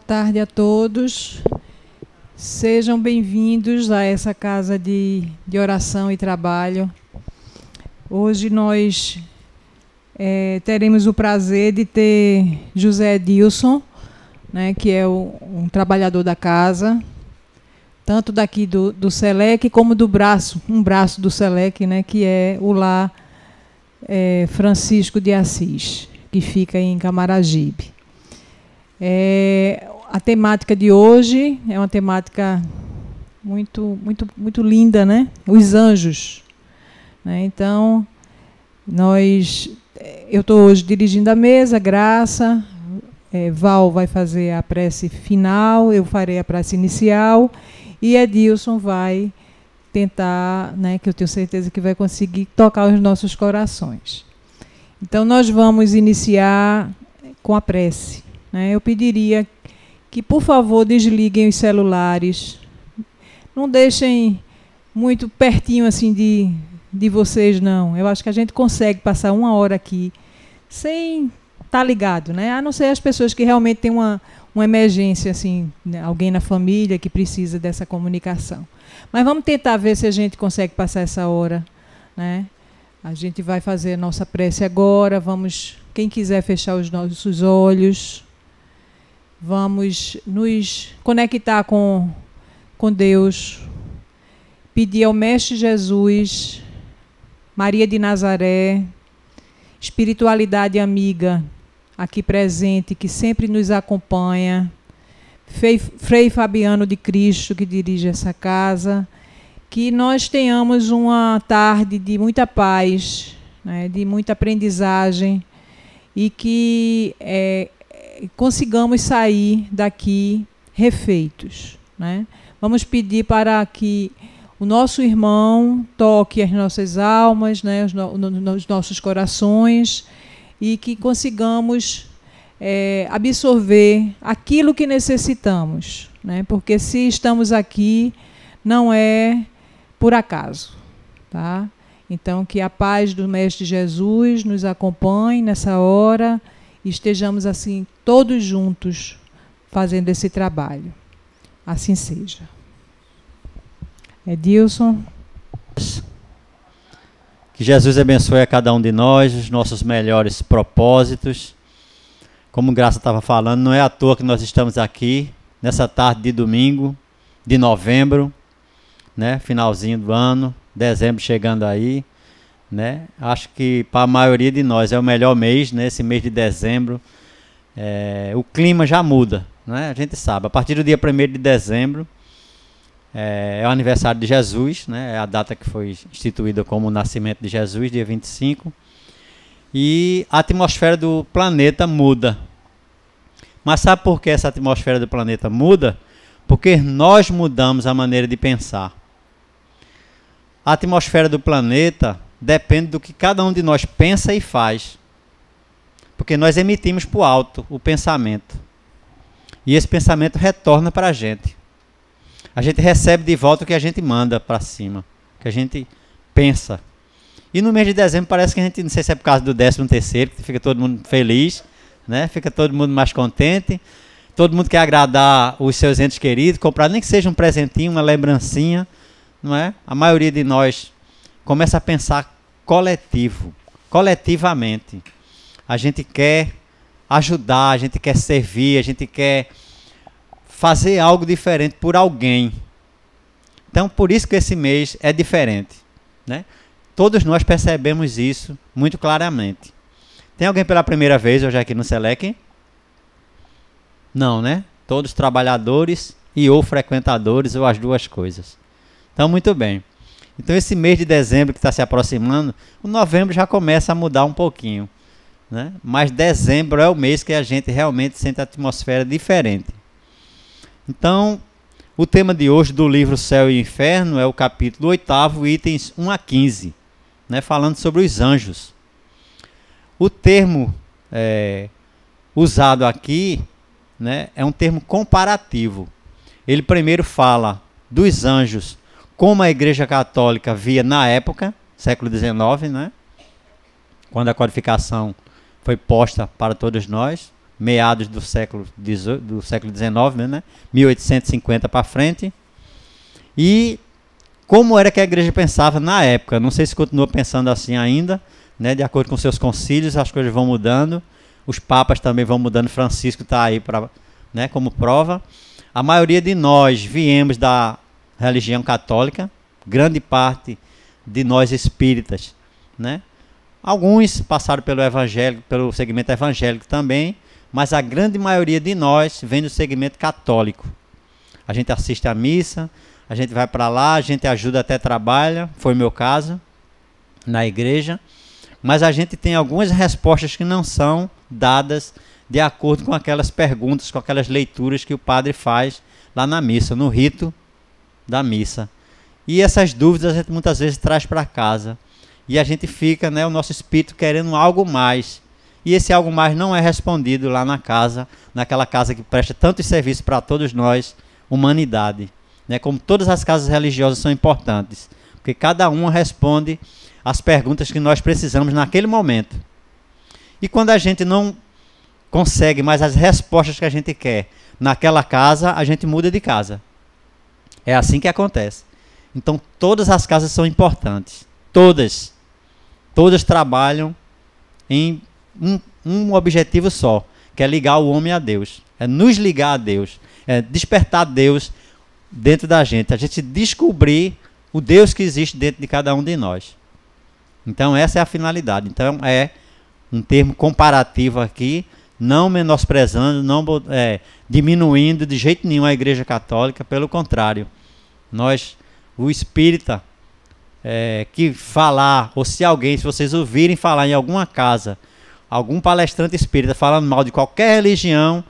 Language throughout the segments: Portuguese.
tarde a todos. Sejam bem-vindos a essa casa de oração e trabalho. Hoje nós teremos o prazer de ter José Edilson, né, que é um trabalhador da casa, tanto daqui do SELEC como um braço do SELEC, né, que é o Lar Francisco de Assis, que fica em Camaragibe. A temática de hoje é uma temática muito linda, né? Os anjos. Né? Então, eu estou hoje dirigindo a mesa, Graça, Val vai fazer a prece final, eu farei a prece inicial, e Edilson vai tentar, né, que eu tenho certeza que vai conseguir tocar os nossos corações. Então, nós vamos iniciar com a prece. Né? Eu pediria que, por favor, desliguem os celulares. Não deixem muito pertinho assim de vocês, não. Eu acho que a gente consegue passar uma hora aqui sem estar ligado, né? A não ser as pessoas que realmente têm uma emergência, assim, né? Alguém na família que precisa dessa comunicação. Mas vamos tentar ver se a gente consegue passar essa hora, né? A gente vai fazer a nossa prece agora. Vamos, quem quiser fechar os nossos olhos. Vamos nos conectar com Deus, pedir ao Mestre Jesus, Maria de Nazaré, espiritualidade amiga, aqui presente, que sempre nos acompanha, Frei Fabiano de Cristo, que dirige essa casa, que nós tenhamos uma tarde de muita paz, né, de muita aprendizagem, e que consigamos sair daqui refeitos. Né? Vamos pedir para que o nosso irmão toque as nossas almas, né, os nossos corações, e que consigamos absorver aquilo que necessitamos. Né? Porque se estamos aqui, não é por acaso. Tá? Então, que a paz do Mestre Jesus nos acompanhe nessa hora, e estejamos assim todos juntos fazendo esse trabalho. Assim seja. Edilson. Que Jesus abençoe a cada um de nós, os nossos melhores propósitos. Como Graça estava falando, não é à toa que nós estamos aqui, nessa tarde de domingo, de novembro, né? Finalzinho do ano, dezembro chegando aí. Né? Acho que para a maioria de nós é o melhor mês, né? Esse mês de dezembro. O clima já muda, né? A gente sabe, a partir do dia 1º de dezembro é o aniversário de Jesus, né? É a data que foi instituída como o nascimento de Jesus, dia 25, e a atmosfera do planeta muda. Mas sabe por que essa atmosfera do planeta muda? Porque nós mudamos a maneira de pensar. A atmosfera do planeta depende do que cada um de nós pensa e faz. Porque nós emitimos para o alto o pensamento. E esse pensamento retorna para a gente. A gente recebe de volta o que a gente manda para cima. O que a gente pensa. E no mês de dezembro parece que a gente, não sei se é por causa do 13º, que fica todo mundo feliz, né? Fica todo mundo mais contente. Todo mundo quer agradar os seus entes queridos, comprar nem que seja um presentinho, uma lembrancinha. Não é? A maioria de nós começa a pensar coletivamente. A gente quer ajudar, a gente quer servir, a gente quer fazer algo diferente por alguém. Então, por isso que esse mês é diferente. Né? Todos nós percebemos isso muito claramente. Tem alguém pela primeira vez hoje aqui no SELEC? Não, né? Todos trabalhadores e ou frequentadores, ou as duas coisas. Então, muito bem. Então, esse mês de dezembro que está se aproximando, o novembro já começa a mudar um pouquinho. Né? Mas dezembro é o mês que a gente realmente sente a atmosfera diferente. Então, o tema de hoje do livro Céu e Inferno é o capítulo 8º, itens 1 a 15, né? Falando sobre os anjos. O termo usado aqui, né, é um termo comparativo. Ele primeiro fala dos anjos como a Igreja Católica via na época, século XIX, né? Quando a codificação foi posta para todos nós, meados do século XIX, né? 1850 para frente. E como era que a igreja pensava na época? Não sei se continua pensando assim ainda, né? De acordo com seus concílios, as coisas vão mudando. Os papas também vão mudando. Francisco está aí né, como prova. A maioria de nós viemos da religião católica, grande parte de nós espíritas, né? Alguns passaram pelo evangélico, pelo segmento evangélico também, mas a grande maioria de nós vem do segmento católico. A gente assiste à missa, a gente vai para lá, a gente ajuda, até trabalha, foi o meu caso, na igreja, mas a gente tem algumas respostas que não são dadas de acordo com aquelas perguntas, com aquelas leituras que o padre faz lá na missa, no rito da missa. E essas dúvidas a gente muitas vezes traz para casa. E a gente fica, né, o nosso espírito querendo algo mais. E esse algo mais não é respondido lá na casa, naquela casa que presta tantos serviços para todos nós, humanidade. Né? Como todas as casas religiosas são importantes. Porque cada uma responde às perguntas que nós precisamos naquele momento. E quando a gente não consegue mais as respostas que a gente quer naquela casa, a gente muda de casa. É assim que acontece. Então todas as casas são importantes. Todas trabalham em um objetivo só, que é ligar o homem a Deus. É nos ligar a Deus. É despertar Deus dentro da gente. A gente descobrir o Deus que existe dentro de cada um de nós. Então essa é a finalidade. Então é um termo comparativo aqui, não menosprezando, não diminuindo de jeito nenhum a Igreja Católica, pelo contrário. Nós, o espírita, que falar, ou se vocês ouvirem falar em alguma casa, algum palestrante espírita falando mal de qualquer religião,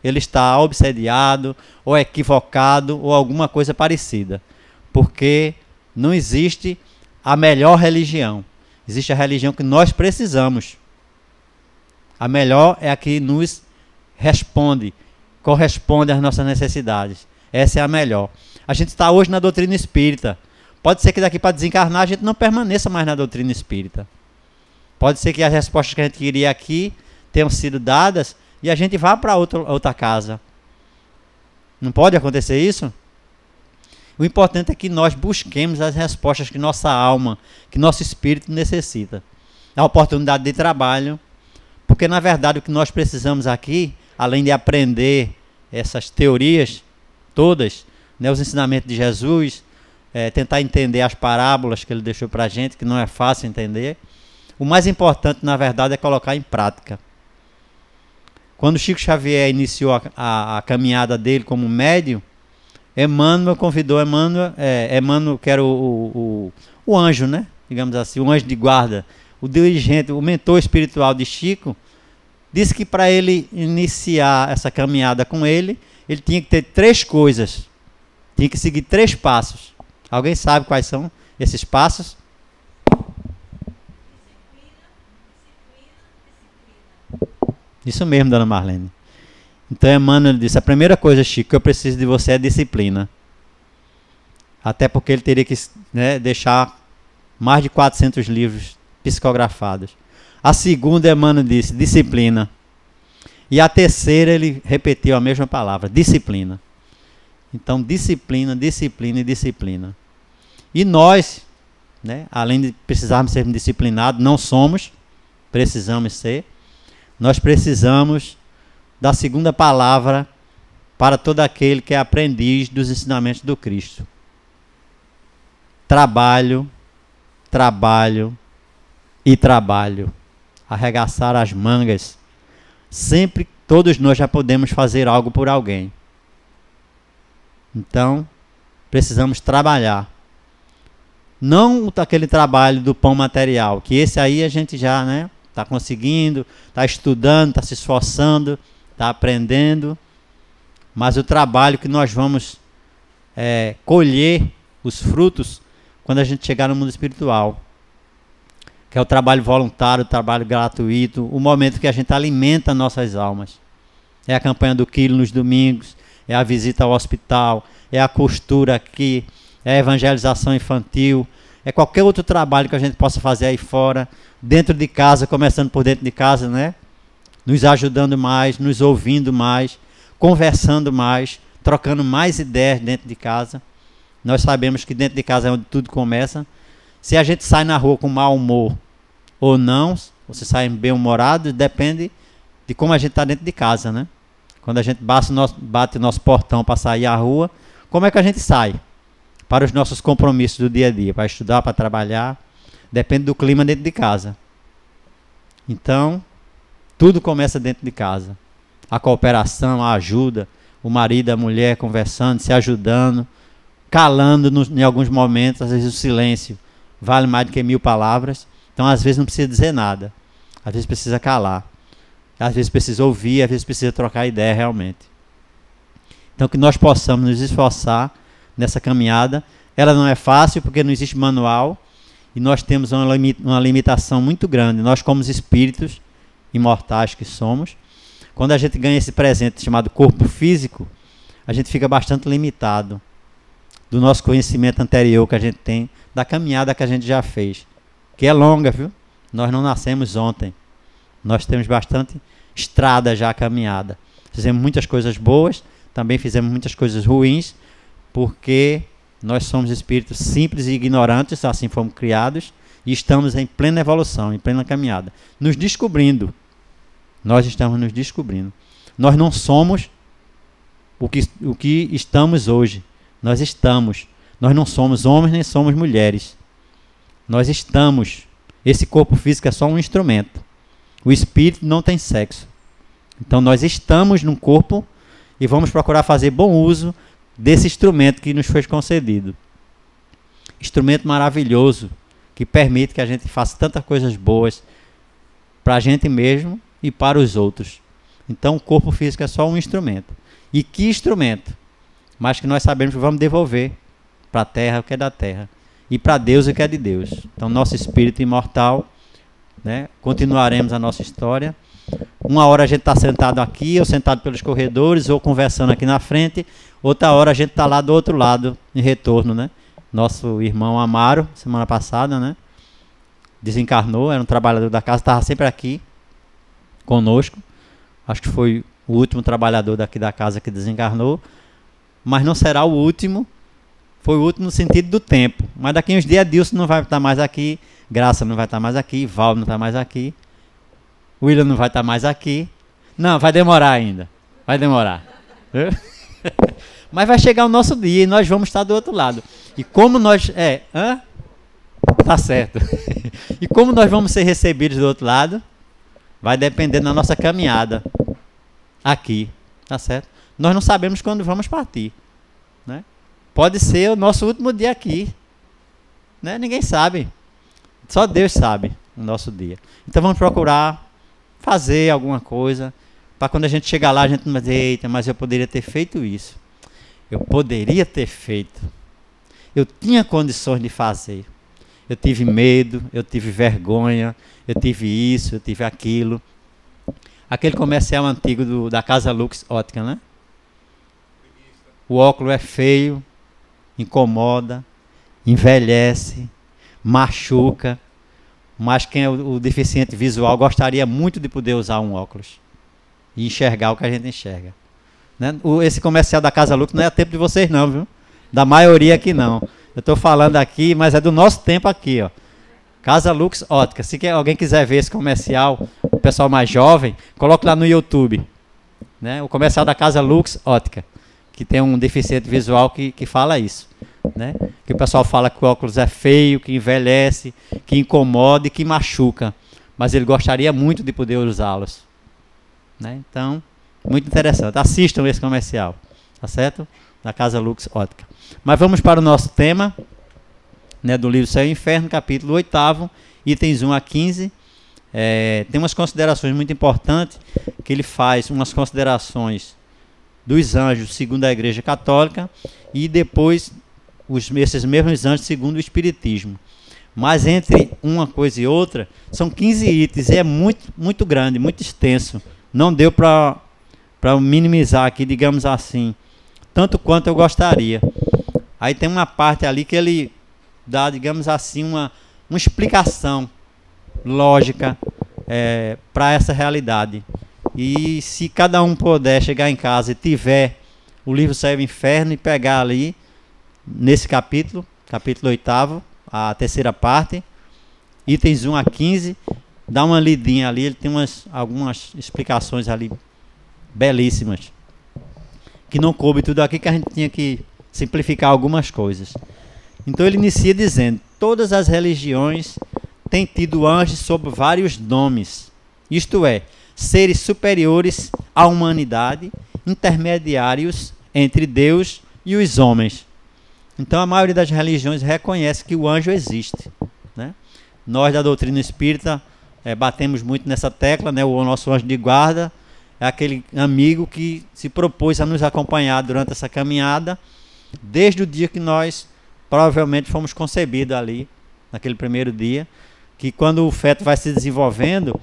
ele está obsediado, ou equivocado, ou alguma coisa parecida. Porque não existe a melhor religião. Existe a religião que nós precisamos. A melhor é a que nos corresponde às nossas necessidades. Essa é a melhor. A gente está hoje na doutrina espírita. Pode ser que daqui para desencarnar a gente não permaneça mais na doutrina espírita. Pode ser que as respostas que a gente queria aqui tenham sido dadas e a gente vá para outra casa. Não pode acontecer isso? O importante é que nós busquemos as respostas que nossa alma, que nosso espírito necessita. A oportunidade de trabalho. Porque, na verdade, o que nós precisamos aqui, além de aprender essas teorias todas, né, os ensinamentos de Jesus, tentar entender as parábolas que ele deixou para a gente, que não é fácil entender, o mais importante, na verdade, é colocar em prática. Quando Chico Xavier iniciou a caminhada dele como médium, Emmanuel convidou Emmanuel, que era o anjo, né, digamos assim, o anjo de guarda, o dirigente, o mentor espiritual de Chico, disse que para ele iniciar essa caminhada com ele tinha que ter 3 coisas. Tinha que seguir 3 passos. Alguém sabe quais são esses passos? Isso mesmo, dona Marlene. Então Emmanuel disse, a primeira coisa, Chico, que eu preciso de você é disciplina. Até porque ele teria que, né, deixar mais de 400 livros psicografados. A segunda, Emmanuel disse, disciplina. E a terceira, ele repetiu a mesma palavra, disciplina. Então, disciplina, disciplina e disciplina. E nós, né, além de precisarmos ser disciplinados, não somos, precisamos ser. Nós precisamos da segunda palavra para todo aquele que é aprendiz dos ensinamentos do Cristo. Trabalho, trabalho e trabalho. Arregaçar as mangas. Sempre, todos nós já podemos fazer algo por alguém. Então, precisamos trabalhar. Não aquele trabalho do pão material, que esse aí a gente já, né, está conseguindo, está estudando, está se esforçando, está aprendendo. Mas o trabalho que nós vamos colher os frutos quando a gente chegar no mundo espiritual, que é o trabalho voluntário, o trabalho gratuito, o momento que a gente alimenta nossas almas. É a campanha do quilo nos domingos, é a visita ao hospital, é a costura aqui, é a evangelização infantil, é qualquer outro trabalho que a gente possa fazer aí fora, dentro de casa, começando por dentro de casa, né? nos ajudando mais, nos ouvindo mais, conversando mais, trocando mais ideias dentro de casa. Nós sabemos que dentro de casa é onde tudo começa. Se a gente sai na rua com mau humor ou não, ou se sai bem-humorado, depende de como a gente está dentro de casa, né? Quando a gente bate o nosso portão para sair à rua, como é que a gente sai? Para os nossos compromissos do dia a dia, para estudar, para trabalhar, depende do clima dentro de casa. Então, tudo começa dentro de casa. A cooperação, a ajuda, o marido e a mulher conversando, se ajudando, calando em alguns momentos, às vezes o silêncio vale mais do que 1000 palavras. Então, às vezes não precisa dizer nada. Às vezes precisa calar. Às vezes precisa ouvir, às vezes precisa trocar ideia realmente. Então, que nós possamos nos esforçar nessa caminhada. Ela não é fácil porque não existe manual e nós temos uma limitação muito grande. Nós, como os espíritos imortais que somos, quando a gente ganha esse presente chamado corpo físico, a gente fica bastante limitado do nosso conhecimento anterior que a gente tem, da caminhada que a gente já fez, que é longa, viu? Nós não nascemos ontem. Nós temos bastante estrada já caminhada. Fizemos muitas coisas boas, também fizemos muitas coisas ruins, porque nós somos espíritos simples e ignorantes, assim fomos criados, e estamos em plena evolução, em plena caminhada, nos descobrindo. Nós estamos nos descobrindo. Nós não somos o que estamos hoje. Nós estamos. Nós não somos homens nem somos mulheres. Nós estamos. Esse corpo físico é só um instrumento. O espírito não tem sexo. Então nós estamos num corpo e vamos procurar fazer bom uso desse instrumento que nos foi concedido. Instrumento maravilhoso que permite que a gente faça tantas coisas boas para a gente mesmo e para os outros. Então o corpo físico é só um instrumento. E que instrumento? Mas que nós sabemos que vamos devolver para a terra o que é da terra e para Deus o que é de Deus. Então nosso espírito imortal, né, continuaremos a nossa história. Uma hora a gente está sentado aqui, ou sentado pelos corredores, ou conversando aqui na frente. Outra hora a gente está lá do outro lado, em retorno, né? Nosso irmão Amaro, semana passada, né, desencarnou, era um trabalhador da casa, estava sempre aqui conosco. Acho que foi o último trabalhador daqui da casa que desencarnou, mas não será o último. Foi o último no sentido do tempo. Mas daqui uns dias Dilson não vai estar mais aqui, Graça não vai estar mais aqui, Val não está mais aqui, William não vai estar mais aqui. Não, vai demorar ainda. Vai demorar. Mas vai chegar o nosso dia e nós vamos estar do outro lado. E como nós... Tá certo. E como nós vamos ser recebidos do outro lado, vai depender da nossa caminhada aqui. Tá certo? Nós não sabemos quando vamos partir, né? Pode ser o nosso último dia aqui, né? Ninguém sabe. Só Deus sabe o nosso dia. Então vamos procurar fazer alguma coisa para quando a gente chegar lá a gente não vai dizer, eita, mas eu poderia ter feito isso. Eu poderia ter feito. Eu tinha condições de fazer. Eu tive medo, eu tive vergonha, eu tive isso, eu tive aquilo. Aquele comercial antigo da Casa Lux Ótica, né? O óculos é feio, incomoda, envelhece, machuca, mas quem é o deficiente visual gostaria muito de poder usar um óculos e enxergar o que a gente enxerga, né? Esse comercial da Casa Lux não é a tempo de vocês não, viu? Da maioria aqui não. Eu estou falando aqui, mas é do nosso tempo aqui, ó. Casa Lux Ótica. Se alguém quiser ver esse comercial, o pessoal mais jovem, coloque lá no YouTube, né? O comercial da Casa Lux Ótica, que tem um deficiente visual que fala isso, né? Que o pessoal fala que o óculos é feio, que envelhece, que incomoda e que machuca, mas ele gostaria muito de poder usá-los, né? Então, muito interessante. Assistam esse comercial, tá certo? Da Casa Lux Ótica. Mas vamos para o nosso tema, né, do livro Céu e Inferno, capítulo 8º, itens 1 a 15. Tem umas considerações muito importantes, que ele faz umas considerações dos anjos segundo a Igreja Católica e depois esses mesmos anjos segundo o Espiritismo. Mas entre uma coisa e outra, são 15 itens, e é muito, muito grande, muito extenso. Não deu para minimizar aqui, digamos assim, tanto quanto eu gostaria. Aí tem uma parte ali que ele dá, digamos assim, uma explicação lógica para essa realidade. E se cada um puder chegar em casa e tiver o livro Céu e Inferno e pegar ali, nesse capítulo 8º, a terceira parte, itens 1 a 15, dá uma lidinha ali, ele tem algumas explicações ali belíssimas, que não coube tudo aqui, que a gente tinha que simplificar algumas coisas. Então ele inicia dizendo: todas as religiões têm tido anjos sob vários nomes, isto é, seres superiores à humanidade, intermediários entre Deus e os homens. Então a maioria das religiões reconhece que o anjo existe, né? Nós da doutrina espírita batemos muito nessa tecla, né? O nosso anjo de guarda é aquele amigo que se propôs a nos acompanhar durante essa caminhada, desde o dia que nós provavelmente fomos concebidos ali, naquele primeiro dia, que quando o feto vai se desenvolvendo,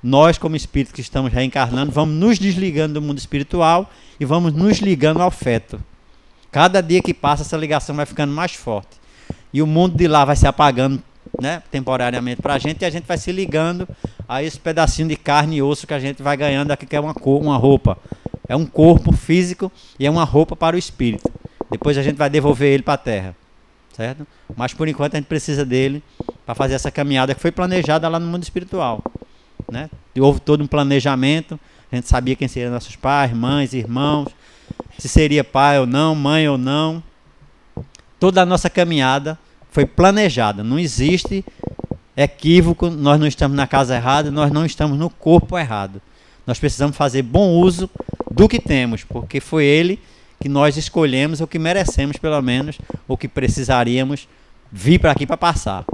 nós como espíritos que estamos reencarnando, vamos nos desligando do mundo espiritual e vamos nos ligando ao feto. Cada dia que passa, essa ligação vai ficando mais forte. E o mundo de lá vai se apagando, né, temporariamente para a gente, e a gente vai se ligando a esse pedacinho de carne e osso que a gente vai ganhando aqui, que é uma roupa. É um corpo físico e é uma roupa para o espírito. Depois a gente vai devolver ele para a terra, certo? Mas por enquanto a gente precisa dele para fazer essa caminhada que foi planejada lá no mundo espiritual, né? Houve todo um planejamento, a gente sabia quem seriam nossos pais, mães, irmãos, se seria pai ou não, mãe ou não. Toda a nossa caminhada foi planejada, não existe equívoco, nós não estamos na casa errada, nós não estamos no corpo errado. Nós precisamos fazer bom uso do que temos, porque foi ele que nós escolhemos, ou que merecemos pelo menos, ou que precisaríamos vir para aqui para passar.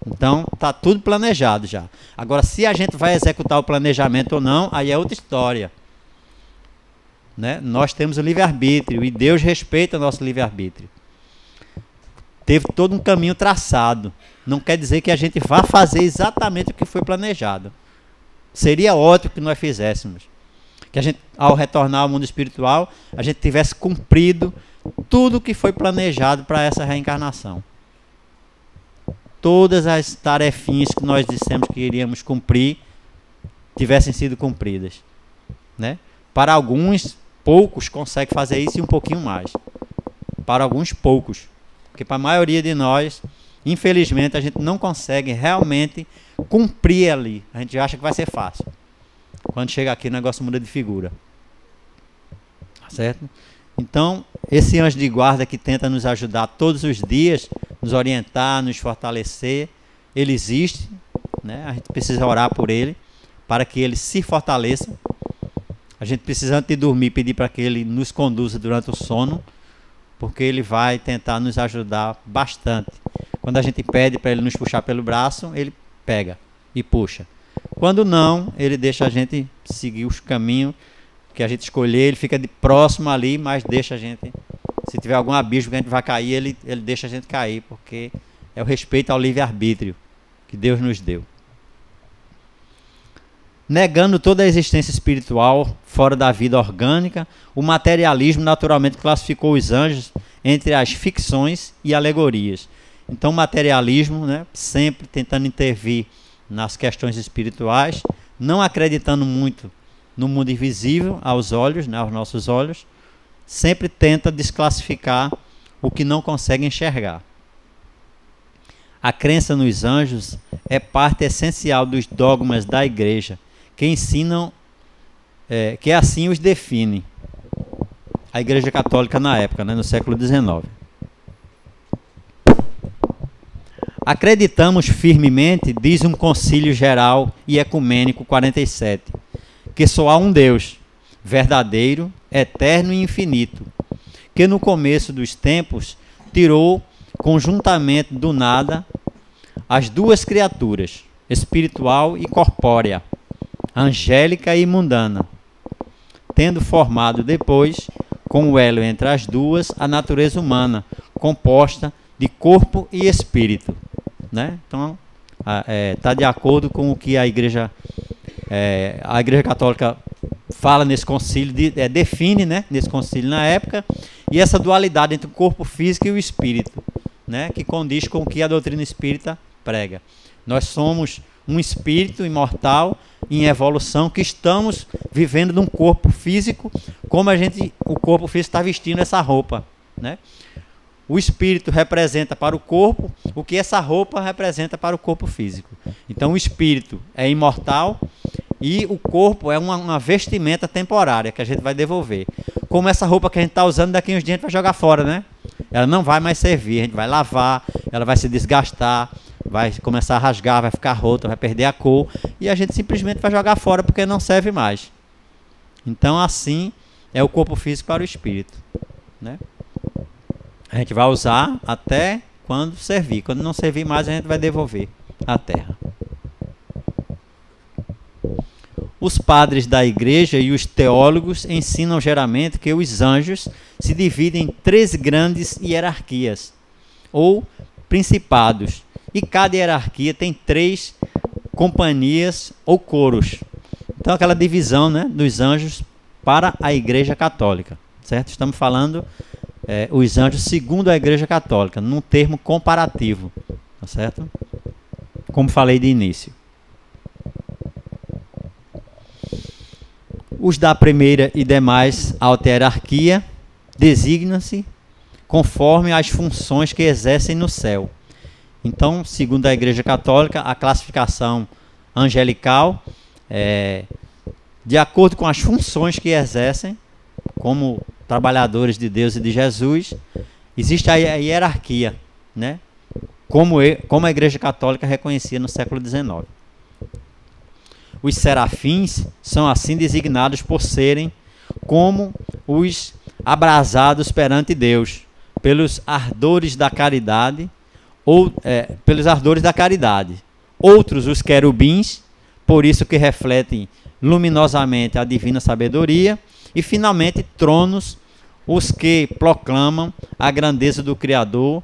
Então está tudo planejado já. Agora, se a gente vai executar o planejamento ou não, aí é outra história, né? Nós temos o livre-arbítrio e Deus respeita o nosso livre-arbítrio. Teve todo um caminho traçado. Não quer dizer que a gente vá fazer exatamente o que foi planejado. Seria ótimo que nós fizéssemos. Que a gente, ao retornar ao mundo espiritual, a gente tivesse cumprido tudo o que foi planejado para essa reencarnação. Todas as tarefinhas que nós dissemos que iríamos cumprir tivessem sido cumpridas, né? Para alguns, poucos conseguem fazer isso e um pouquinho mais. Para alguns, poucos. Porque para a maioria de nós, infelizmente, a gente não consegue realmente cumprir ali. A gente acha que vai ser fácil. Quando chega aqui, o negócio muda de figura. Certo? Então, esse anjo de guarda que tenta nos ajudar todos os dias, nos orientar, nos fortalecer, ele existe, né? A gente precisa orar por ele, para que ele se fortaleça. A gente precisa, antes de dormir, pedir para que ele nos conduza durante o sono, porque ele vai tentar nos ajudar bastante. Quando a gente pede para ele nos puxar pelo braço, ele pega e puxa. Quando não, ele deixa a gente seguir os caminhos que a gente escolher, ele fica de próximo ali, mas deixa a gente, se tiver algum abismo que a gente vai cair, ele deixa a gente cair, porque é o respeito ao livre-arbítrio que Deus nos deu. Negando toda a existência espiritual fora da vida orgânica, o materialismo naturalmente classificou os anjos entre as ficções e alegorias. Então o materialismo, né, sempre tentando intervir nas questões espirituais, não acreditando muito no mundo invisível aos olhos, né, aos nossos olhos, sempre tenta desclassificar o que não consegue enxergar. A crença nos anjos é parte essencial dos dogmas da Igreja, que ensinam, que assim os define a Igreja Católica na época, né, no século XIX. Acreditamos firmemente, diz um Concílio Geral e Ecumênico 47, que só há um Deus, verdadeiro, eterno e infinito, que no começo dos tempos tirou conjuntamente do nada as duas criaturas, espiritual e corpórea, angélica e mundana, tendo formado depois, com o elo entre as duas, a natureza humana, composta de corpo e espírito, né? Então, está de acordo com o que a Igreja Católica fala nesse concílio, define, né, nesse concílio na época, e essa dualidade entre o corpo físico e o espírito, né, que condiz com o que a doutrina espírita prega. Nós somos um espírito imortal em evolução, que estamos vivendo num corpo físico, como o corpo físico está vestindo essa roupa, né? O espírito representa para o corpo o que essa roupa representa para o corpo físico. Então o espírito é imortal e o corpo é uma vestimenta temporária que a gente vai devolver. Como essa roupa que a gente está usando, daqui a uns dias a gente vai jogar fora, né? Ela não vai mais servir, a gente vai lavar, ela vai se desgastar, vai começar a rasgar, vai ficar rota, vai perder a cor, e a gente simplesmente vai jogar fora porque não serve mais. Então assim é o corpo físico para o espírito, né? A gente vai usar até quando servir. Quando não servir mais, a gente vai devolver à terra. Os padres da igreja e os teólogos ensinam geralmente que os anjos se dividem em 3 grandes hierarquias, ou principados, e cada hierarquia tem 3 companhias ou coros. Então aquela divisão, né, dos anjos para a igreja católica, certo? Estamos falando os anjos segundo a igreja católica, num termo comparativo, tá certo? Como falei de início. Os da primeira e demais alta hierarquia designam-se conforme as funções que exercem no céu. Então, segundo a igreja católica, a classificação angelical de acordo com as funções que exercem, como trabalhadores de Deus e de Jesus, existe a hierarquia, né? Como a igreja católica reconhecia no século XIX. Os serafins são assim designados por serem como os abrasados perante Deus, pelos ardores da caridade, pelos ardores da caridade. Outros, os querubins, por isso que refletem luminosamente a divina sabedoria. E finalmente tronos, os que proclamam a grandeza do Criador,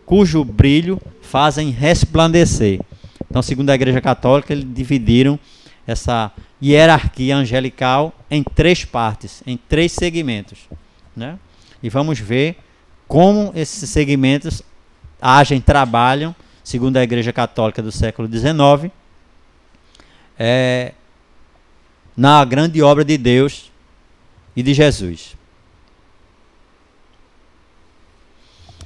cujo brilho fazem resplandecer. Então, segundo a igreja católica, eles dividiram essa hierarquia angelical em 3 partes, em 3 segmentos, né? E vamos ver como esses segmentos agem, trabalham, segundo a igreja católica do século XIX, na grande obra de Deus e de Jesus.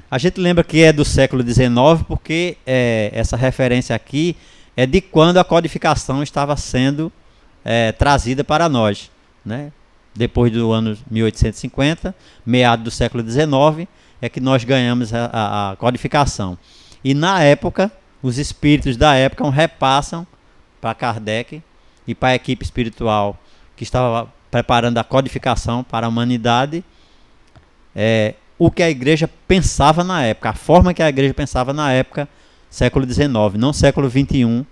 A gente lembra que é do século XIX porque essa referência aqui é de quando a codificação estava sendo trazida para nós, né? Depois do ano 1850, meado do século XIX, é que nós ganhamos a codificação. E na época, os espíritos da época repassam para Kardec e para a equipe espiritual que estava preparando a codificação para a humanidade, o que a igreja pensava na época, a forma que a igreja pensava na época, século XIX, não século XXI,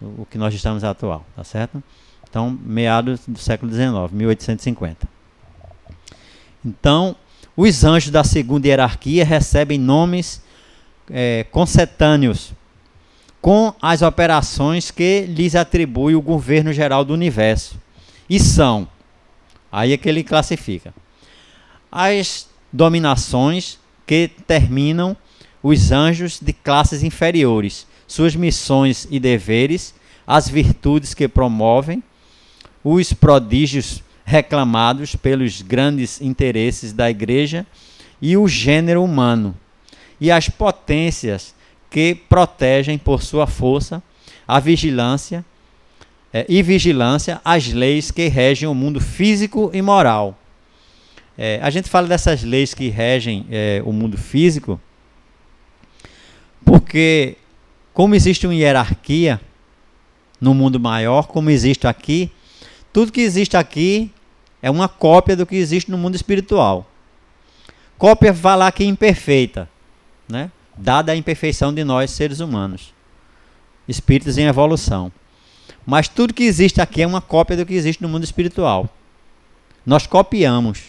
o que nós estamos atual, tá certo? Então, meados do século XIX, 1850. Então, os anjos da segunda hierarquia recebem nomes concetâneos com as operações que lhes atribui o governo geral do universo. E são, aí é que ele classifica, as dominações que terminam os anjos de classes inferiores, suas missões e deveres, as virtudes que promovem, os prodígios reclamados pelos grandes interesses da igreja e o gênero humano, e as potências que protegem por sua força a vigilância as leis que regem o mundo físico e moral. A gente fala dessas leis que regem o mundo físico porque, como existe uma hierarquia no mundo maior, como existe aqui, tudo que existe aqui é uma cópia do que existe no mundo espiritual. Cópia vai lá que é imperfeita, né? Dada a imperfeição de nós, seres humanos, espíritos em evolução. Mas tudo que existe aqui é uma cópia do que existe no mundo espiritual. Nós copiamos.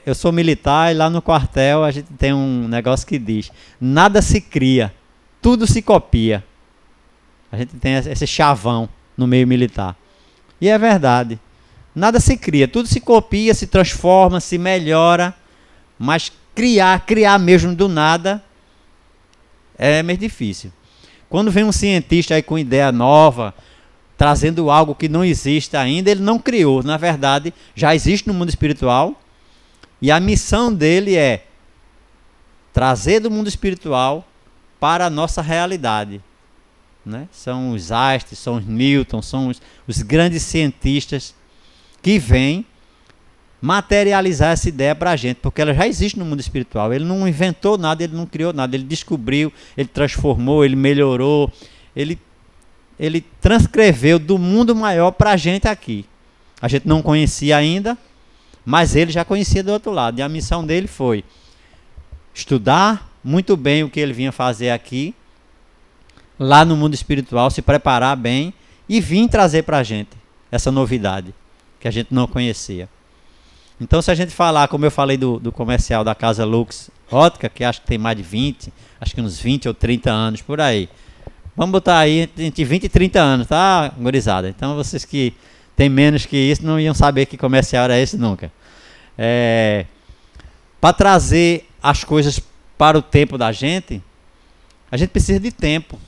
Eu sou militar e lá no quartel a gente tem um negócio que diz: nada se cria, tudo se copia. A gente tem esse chavão no meio militar. E é verdade. Nada se cria, tudo se copia, se transforma, se melhora, mas criar mesmo do nada é meio difícil. Quando vem um cientista aí com ideia nova, trazendo algo que não existe ainda, ele não criou. Na verdade, já existe no mundo espiritual. E a missão dele é trazer do mundo espiritual para a nossa realidade. Né? São os Einstein, são os Newton, são os grandes cientistas que vêm materializar essa ideia para a gente, porque ela já existe no mundo espiritual. Ele não inventou nada, ele não criou nada, ele descobriu, ele transformou, ele melhorou, ele transcreveu do mundo maior para a gente aqui. A gente não conhecia ainda, mas ele já conhecia do outro lado. E a missão dele foi estudar muito bem o que ele vinha fazer aqui, lá no mundo espiritual, se preparar bem e vir trazer para a gente essa novidade que a gente não conhecia. Então, se a gente falar, como eu falei do comercial da Casa Lux Ótica, que acho que tem mais de 20, acho que uns 20 ou 30 anos, por aí. Vamos botar aí entre 20 e 30 anos, tá, gurizada? Então, vocês que têm menos que isso, não iam saber que comercial era esse nunca. Para trazer as coisas para o tempo da gente, a gente precisa de tempo.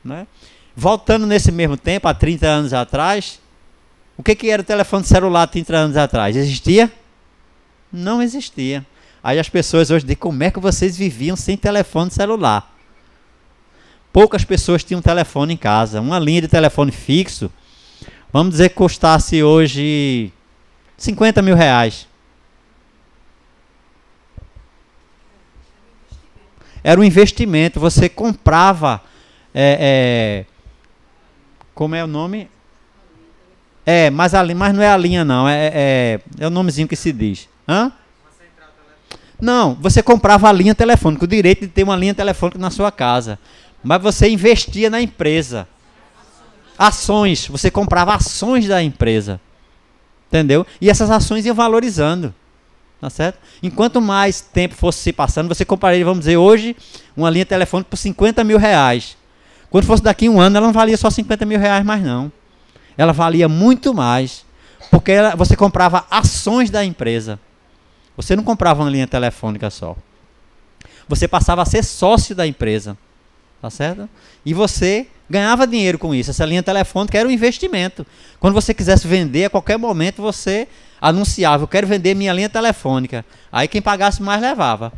Né? Voltando nesse mesmo tempo, há 30 anos atrás, o que era o telefone celular 30 anos atrás? Existia? Não existia. Aí as pessoas hoje dizem, como é que vocês viviam sem telefone celular? Poucas pessoas tinham telefone em casa. Uma linha de telefone fixo, vamos dizer que custasse hoje 50 mil reais. Era um investimento. Você comprava... como é o nome? Mas não é a linha não. É o nomezinho que se diz. Hã? Não, você comprava a linha telefônica, o direito de ter uma linha telefônica na sua casa. Mas você investia na empresa. Ações, você comprava ações da empresa. Entendeu? E essas ações iam valorizando. Tá certo? Enquanto mais tempo fosse se passando, você compraria, vamos dizer, hoje, uma linha telefônica por 50 mil reais. Quando fosse daqui um ano, ela não valia só 50 mil reais mais não. Ela valia muito mais. Porque você comprava ações da empresa. Você não comprava uma linha telefônica só. Você passava a ser sócio da empresa. Tá certo? E você ganhava dinheiro com isso. Essa linha telefônica era um investimento. Quando você quisesse vender, a qualquer momento você anunciava, eu quero vender minha linha telefônica. Aí quem pagasse mais levava.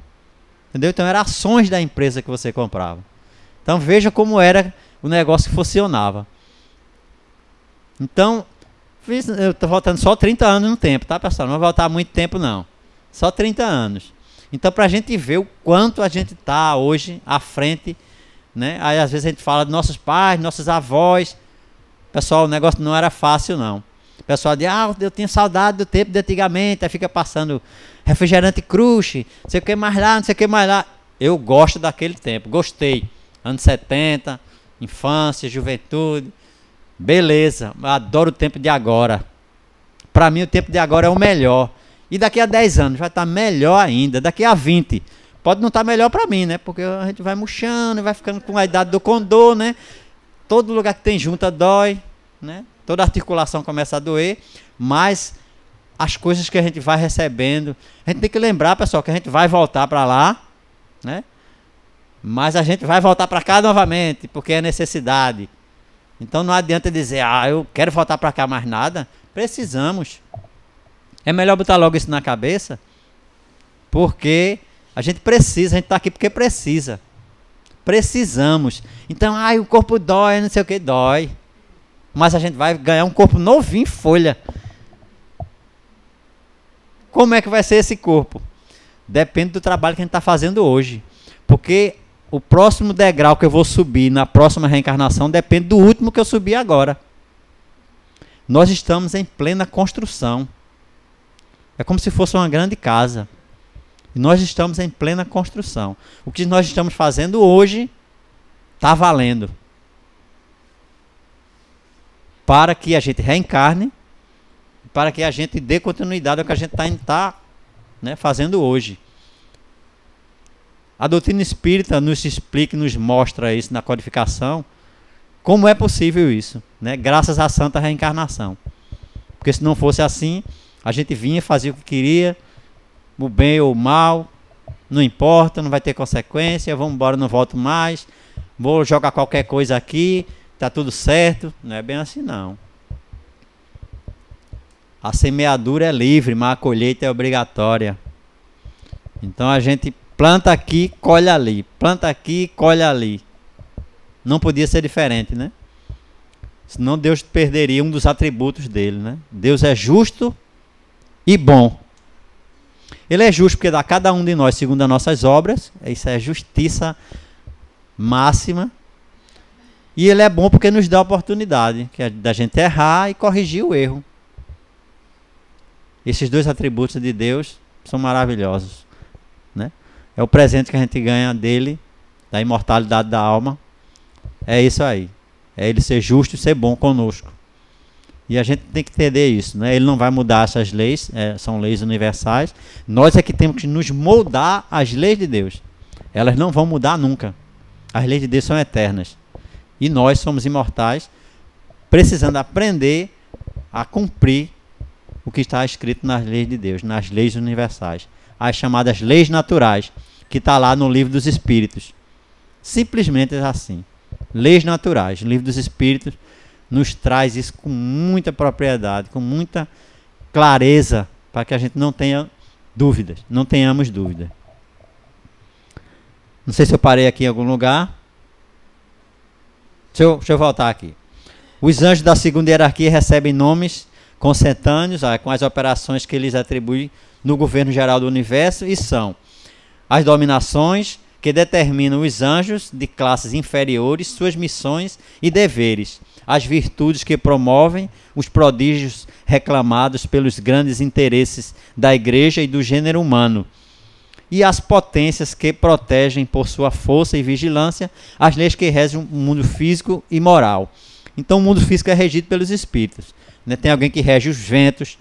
Entendeu? Então eram ações da empresa que você comprava. Então veja como era o negócio que funcionava. Então, eu estou voltando só 30 anos no tempo, tá, pessoal? Não vai voltar muito tempo não. Só 30 anos. Então, para a gente ver o quanto a gente está hoje à frente, né? Aí às vezes a gente fala de nossos pais, nossos avós. Pessoal, o negócio não era fácil não. O pessoal diz, eu tenho saudade do tempo de antigamente, aí fica passando refrigerante crush, não sei o que mais lá, não sei o que mais lá. Eu gosto daquele tempo, gostei. Anos 70, infância, juventude, beleza, adoro o tempo de agora. Para mim o tempo de agora é o melhor. E daqui a 10 anos vai estar melhor ainda, daqui a 20. Pode não estar melhor para mim, né? Porque a gente vai murchando, vai ficando com a idade do condor, né? Todo lugar que tem junta dói, né? Toda articulação começa a doer, mas as coisas que a gente vai recebendo, a gente tem que lembrar, pessoal, que a gente vai voltar para lá, né? Mas a gente vai voltar para cá novamente, porque é necessidade. Então não adianta dizer, eu quero voltar para cá mais nada. Precisamos. É melhor botar logo isso na cabeça, porque a gente precisa, a gente está aqui porque precisa. Precisamos. Então, o corpo dói, não sei o que, dói. Mas a gente vai ganhar um corpo novinho em folha. Como é que vai ser esse corpo? Depende do trabalho que a gente está fazendo hoje. Porque o próximo degrau que eu vou subir na próxima reencarnação depende do último que eu subi agora. Nós estamos em plena construção. É como se fosse uma grande casa. E nós estamos em plena construção. O que nós estamos fazendo hoje está valendo. Para que a gente reencarne, para que a gente dê continuidade ao que a gente está fazendo hoje. A doutrina espírita nos explica, nos mostra isso na codificação, como é possível isso, né? Graças à santa reencarnação. Porque se não fosse assim, a gente vinha, fazia o que queria, o bem ou o mal, não importa, não vai ter consequência, vamos embora, não volto mais. vou jogar qualquer coisa aqui, está tudo certo. Não é bem assim, não. A semeadura é livre, mas a colheita é obrigatória. Então a gente planta aqui, colhe ali. Planta aqui, colhe ali. Não podia ser diferente, né? Senão Deus perderia um dos atributos dele, né? Deus é justo e bom. Ele é justo porque dá a cada um de nós segundo as nossas obras. Isso é justiça máxima. E ele é bom porque nos dá a oportunidade da gente errar e corrigir o erro. Esses dois atributos de Deus são maravilhosos, né? É o presente que a gente ganha dele, da imortalidade da alma. É isso aí. É ele ser justo e ser bom conosco. E a gente tem que entender isso, né? Ele não vai mudar essas leis, são leis universais. Nós é que temos que nos moldar às leis de Deus. Elas não vão mudar nunca. As leis de Deus são eternas. E nós somos imortais, precisando aprender a cumprir o que está escrito nas leis de Deus, nas leis universais, as chamadas leis naturais, que está lá no Livro dos Espíritos. Simplesmente assim. Leis naturais. O Livro dos Espíritos nos traz isso com muita propriedade, com muita clareza, para que a gente não tenha dúvidas, não tenhamos dúvidas. Não sei se eu parei aqui em algum lugar. Deixa eu voltar aqui. Os anjos da segunda hierarquia recebem nomes consentâneos, com as operações que eles atribuem no governo geral do universo, e são as dominações que determinam os anjos de classes inferiores, suas missões e deveres, as virtudes que promovem os prodígios reclamados pelos grandes interesses da igreja e do gênero humano, e as potências que protegem por sua força e vigilância as leis que regem o mundo físico e moral. Então o mundo físico é regido pelos espíritos. Tem alguém que rege os ventos,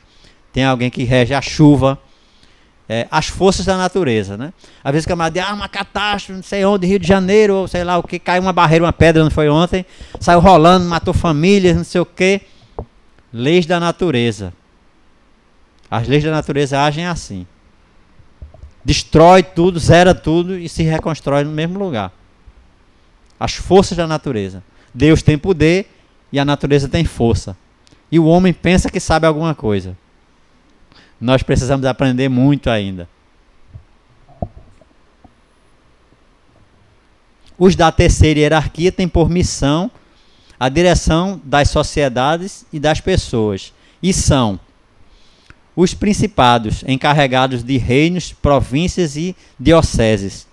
tem alguém que rege a chuva, as forças da natureza, né? Às vezes o camarada diz, uma catástrofe, não sei onde, Rio de Janeiro, ou sei lá o que, caiu uma barreira, uma pedra, não foi ontem, saiu rolando, matou famílias, não sei o que. Leis da natureza. As leis da natureza agem assim. Destrói tudo, zera tudo e se reconstrói no mesmo lugar. As forças da natureza. Deus tem poder e a natureza tem força. E o homem pensa que sabe alguma coisa. Nós precisamos aprender muito ainda. Os da terceira hierarquia têm por missão a direção das sociedades e das pessoas. E são os principados encarregados de reinos, províncias e dioceses.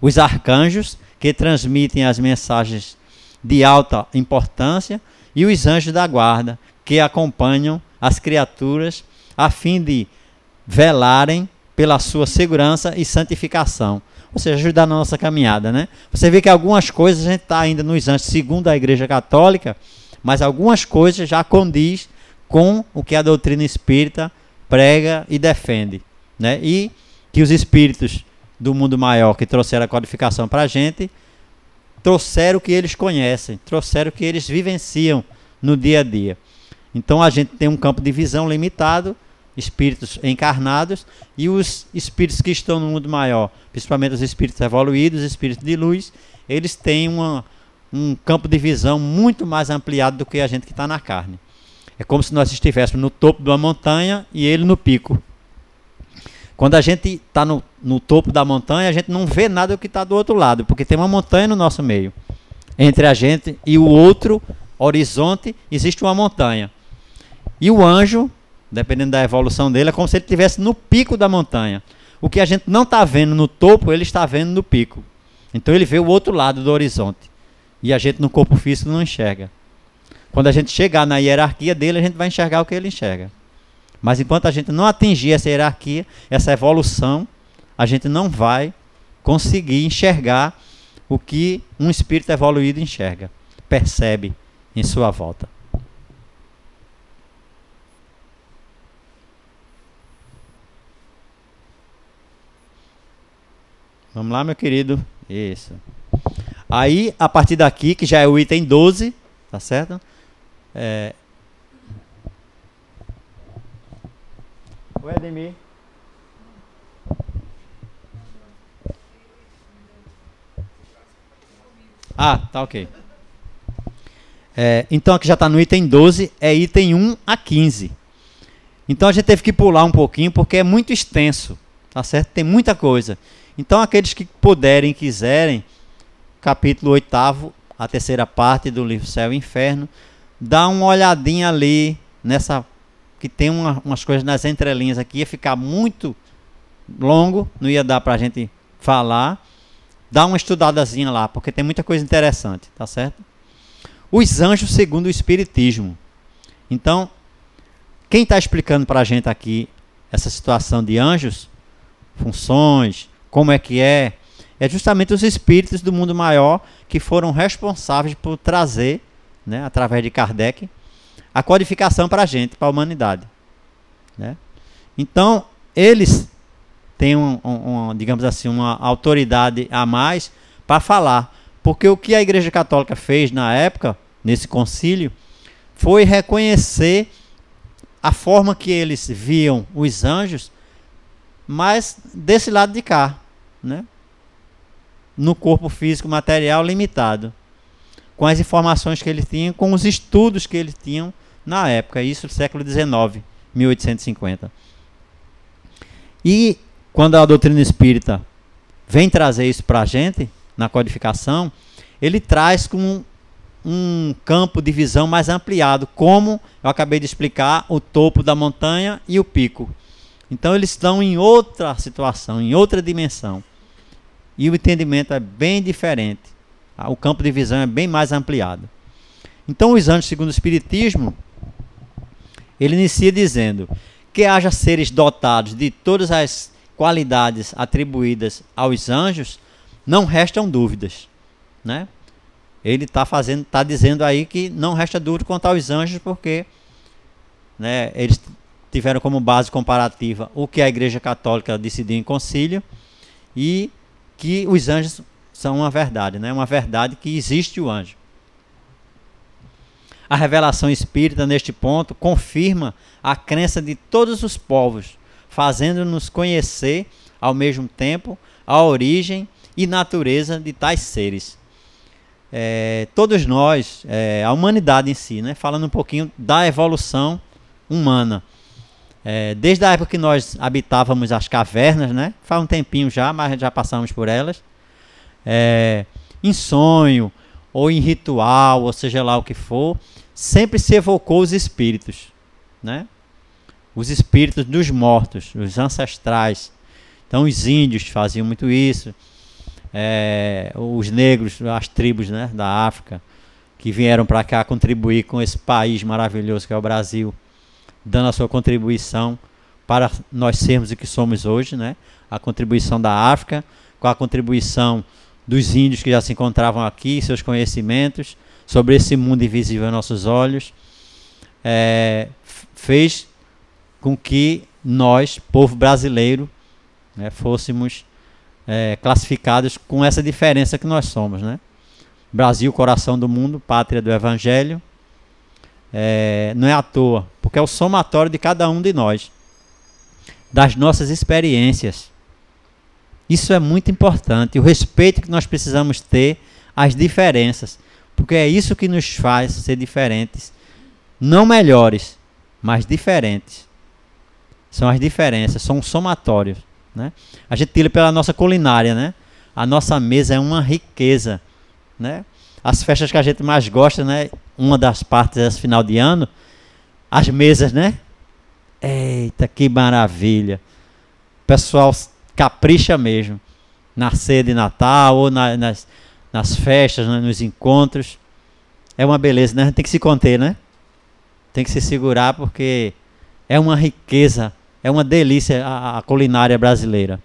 Os arcanjos, que transmitem as mensagens de alta importância, e os anjos da guarda, que acompanham as criaturas a fim de velarem pela sua segurança e santificação. Ou seja, ajudar na nossa caminhada, né? Você vê que algumas coisas a gente está ainda nos anjos segundo a Igreja Católica, mas algumas coisas já condiz com o que a doutrina espírita prega e defende, né? E que os espíritos do mundo maior que trouxeram a codificação para a gente, trouxeram o que eles conhecem, trouxeram o que eles vivenciam no dia a dia. Então a gente tem um campo de visão limitado, espíritos encarnados, e os espíritos que estão no mundo maior, principalmente os espíritos evoluídos, os espíritos de luz, eles têm um campo de visão muito mais ampliado do que a gente que está na carne. É como se nós estivéssemos no topo de uma montanha e ele no pico. Quando a gente está no topo da montanha, a gente não vê nada do que está do outro lado, porque tem uma montanha no nosso meio. Entre a gente e o outro horizonte existe uma montanha. E o anjo, dependendo da evolução dele, é como se ele estivesse no pico da montanha. O que a gente não está vendo no topo, ele está vendo no pico. Então ele vê o outro lado do horizonte. E a gente no corpo físico não enxerga. Quando a gente chegar na hierarquia dele, a gente vai enxergar o que ele enxerga. Mas enquanto a gente não atingir essa hierarquia, essa evolução, a gente não vai conseguir enxergar o que um espírito evoluído enxerga, percebe em sua volta. Vamos lá, meu querido. Isso. Aí, a partir daqui, que já é o item 12, tá certo? Oi, Ademir. Ah, tá ok. Então aqui já está no item 12, é item 1 a 15. Então a gente teve que pular um pouquinho porque é muito extenso, tá certo? Tem muita coisa. Então aqueles que puderem, quiserem, capítulo 8º, a terceira parte do livro Céu e Inferno, dá uma olhadinha ali nessa, que tem umas coisas nas entrelinhas aqui, ia ficar muito longo, não ia dar para a gente falar. Dá uma estudadazinha lá, porque tem muita coisa interessante, tá certo? Os anjos segundo o Espiritismo. Então, quem está explicando para a gente aqui essa situação de anjos, funções, como é que é justamente os espíritos do mundo maior que foram responsáveis por trazer, né, através de Kardec, a codificação para a gente, para a humanidade, né? Então, eles têm digamos assim, uma autoridade a mais para falar, porque o que a Igreja Católica fez na época, nesse concílio, foi reconhecer a forma que eles viam os anjos, mas desse lado de cá, né? No corpo físico material limitado, com as informações que eles tinham, com os estudos que eles tinham na época, isso no século XIX, 1850. E quando a doutrina espírita vem trazer isso para a gente, na codificação, ele traz com um campo de visão mais ampliado, como eu acabei de explicar, o topo da montanha e o pico. Então eles estão em outra situação, em outra dimensão. E o entendimento é bem diferente. O campo de visão é bem mais ampliado. Então os anjos, segundo o Espiritismo, ele inicia dizendo que haja seres dotados de todas as qualidades atribuídas aos anjos, não restam dúvidas, né? Ele está dizendo aí que não resta dúvida quanto aos anjos, porque, né, eles tiveram como base comparativa o que a Igreja Católica decidiu em concílio, e que os anjos são uma verdade, né? Uma verdade que existe o anjo. A revelação espírita, neste ponto, confirma a crença de todos os povos, fazendo-nos conhecer, ao mesmo tempo, a origem e natureza de tais seres. Todos nós, a humanidade em si, né? Falando um pouquinho da evolução humana. Desde a época que nós habitávamos as cavernas, né? Faz um tempinho já, mas já passamos por elas. Em sonho, ou em ritual, ou seja lá o que for, sempre se evocou os espíritos, né? Os espíritos dos mortos, os ancestrais. Então os índios faziam muito isso. Os negros, as tribos, né, da África, que vieram para cá contribuir com esse país maravilhoso que é o Brasil, dando a sua contribuição para nós sermos o que somos hoje, né? A contribuição da África, com a contribuição dos índios que já se encontravam aqui, seus conhecimentos sobre esse mundo invisível aos nossos olhos, fez com que nós, povo brasileiro, né, fôssemos classificados com essa diferença que nós somos, né? Brasil, coração do mundo, pátria do Evangelho. Não é à toa, porque é o somatório de cada um de nós, das nossas experiências. Isso é muito importante, o respeito que nós precisamos ter às diferenças, porque é isso que nos faz ser diferentes, não melhores, mas diferentes. São as diferenças, são somatórios, né? A gente tira pela nossa culinária, né? A nossa mesa é uma riqueza, né? As festas que a gente mais gosta, né? Uma das partes desse final de ano, as mesas, né? Eita, que maravilha! O pessoal capricha mesmo na ceia de Natal ou nas festas, né? Nos encontros. É uma beleza, né? A gente tem que se conter, né? Tem que se segurar, porque é uma riqueza, é uma delícia a culinária brasileira.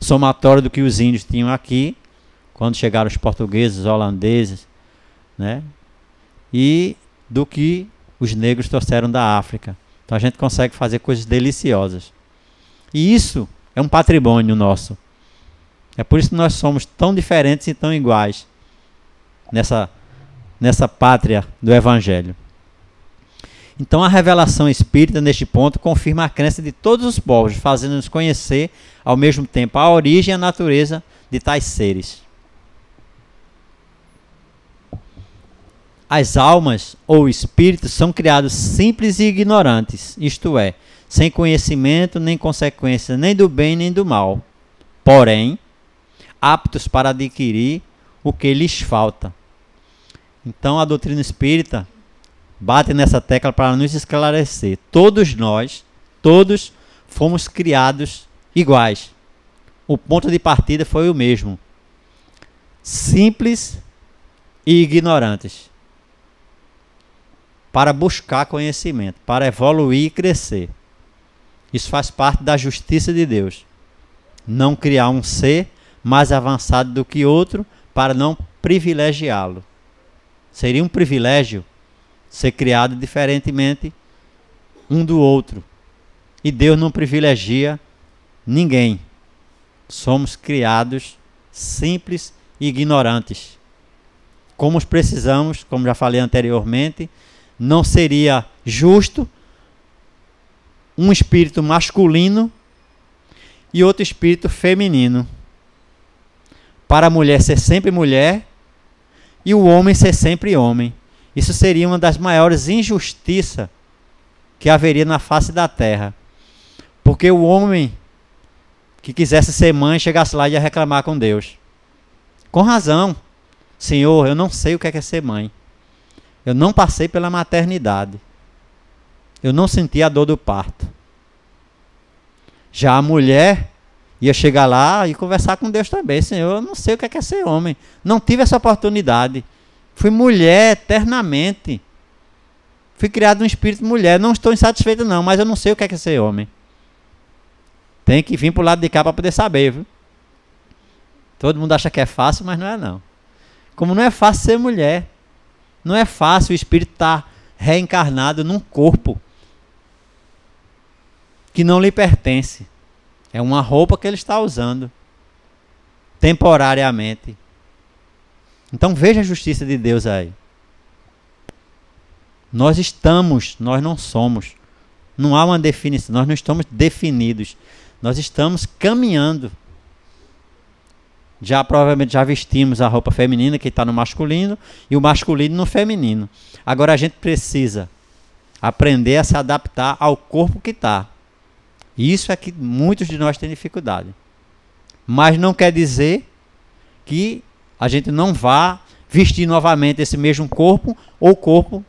Somatório do que os índios tinham aqui, quando chegaram os portugueses, os holandeses, né? E do que os negros trouxeram da África. Então a gente consegue fazer coisas deliciosas. E isso é um patrimônio nosso. É por isso que nós somos tão diferentes e tão iguais nessa pátria do Evangelho. Então a revelação espírita, neste ponto, confirma a crença de todos os povos, fazendo-nos conhecer, ao mesmo tempo, a origem e a natureza de tais seres. As almas ou espíritos são criados simples e ignorantes, isto é, sem conhecimento nem consequência nem do bem nem do mal, porém, aptos para adquirir o que lhes falta. Então a doutrina espírita bate nessa tecla para nos esclarecer. Todos nós, todos fomos criados iguais. O ponto de partida foi o mesmo. Simples e ignorantes. Para buscar conhecimento, para evoluir e crescer. Isso faz parte da justiça de Deus. Não criar um ser mais avançado do que outro para não privilegiá-lo. Seria um privilégio ser criado diferentemente um do outro. E Deus não privilegia ninguém. Somos criados simples e ignorantes. Como precisamos, como já falei anteriormente, não seria justo um espírito masculino e outro espírito feminino. Para a mulher ser sempre mulher e o homem ser sempre homem. Isso seria uma das maiores injustiças que haveria na face da terra. Porque o homem que quisesse ser mãe chegasse lá e ia reclamar com Deus. Com razão. Senhor, eu não sei o que é ser mãe. Eu não passei pela maternidade. Eu não senti a dor do parto. Já a mulher ia chegar lá e conversar com Deus também. Senhor, eu não sei o que é ser homem. Não tive essa oportunidade. Fui mulher eternamente. Fui criado um espírito mulher. Não estou insatisfeito não, mas eu não sei o que é ser homem. Tem que vir para o lado de cá para poder saber, viu? Todo mundo acha que é fácil, mas não é não. Como não é fácil ser mulher. Não é fácil o espírito estar reencarnado num corpo que não lhe pertence. É uma roupa que ele está usando temporariamente. Então veja a justiça de Deus aí. Nós estamos, nós não somos. Não há uma definição, nós não estamos definidos. Nós estamos caminhando. Provavelmente já vestimos a roupa feminina que está no masculino e o masculino no feminino. Agora a gente precisa aprender a se adaptar ao corpo que está. Isso é que muitos de nós têm dificuldade. Mas não quer dizer que a gente não vá vestir novamente esse mesmo corpo ou corpo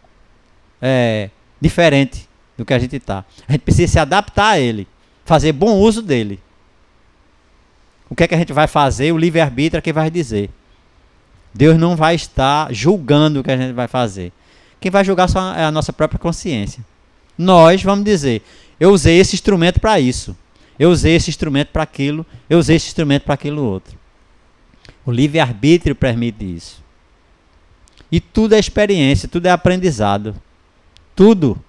diferente do que a gente está. A gente precisa se adaptar a ele, fazer bom uso dele. O que é que a gente vai fazer? O livre-arbítrio é que vai dizer. Deus não vai estar julgando o que a gente vai fazer. Quem vai julgar só é a nossa própria consciência. Nós vamos dizer, eu usei esse instrumento para isso. Eu usei esse instrumento para aquilo. Eu usei esse instrumento para aquilo outro. O livre-arbítrio permite isso. E tudo é experiência, tudo é aprendizado. Tudo.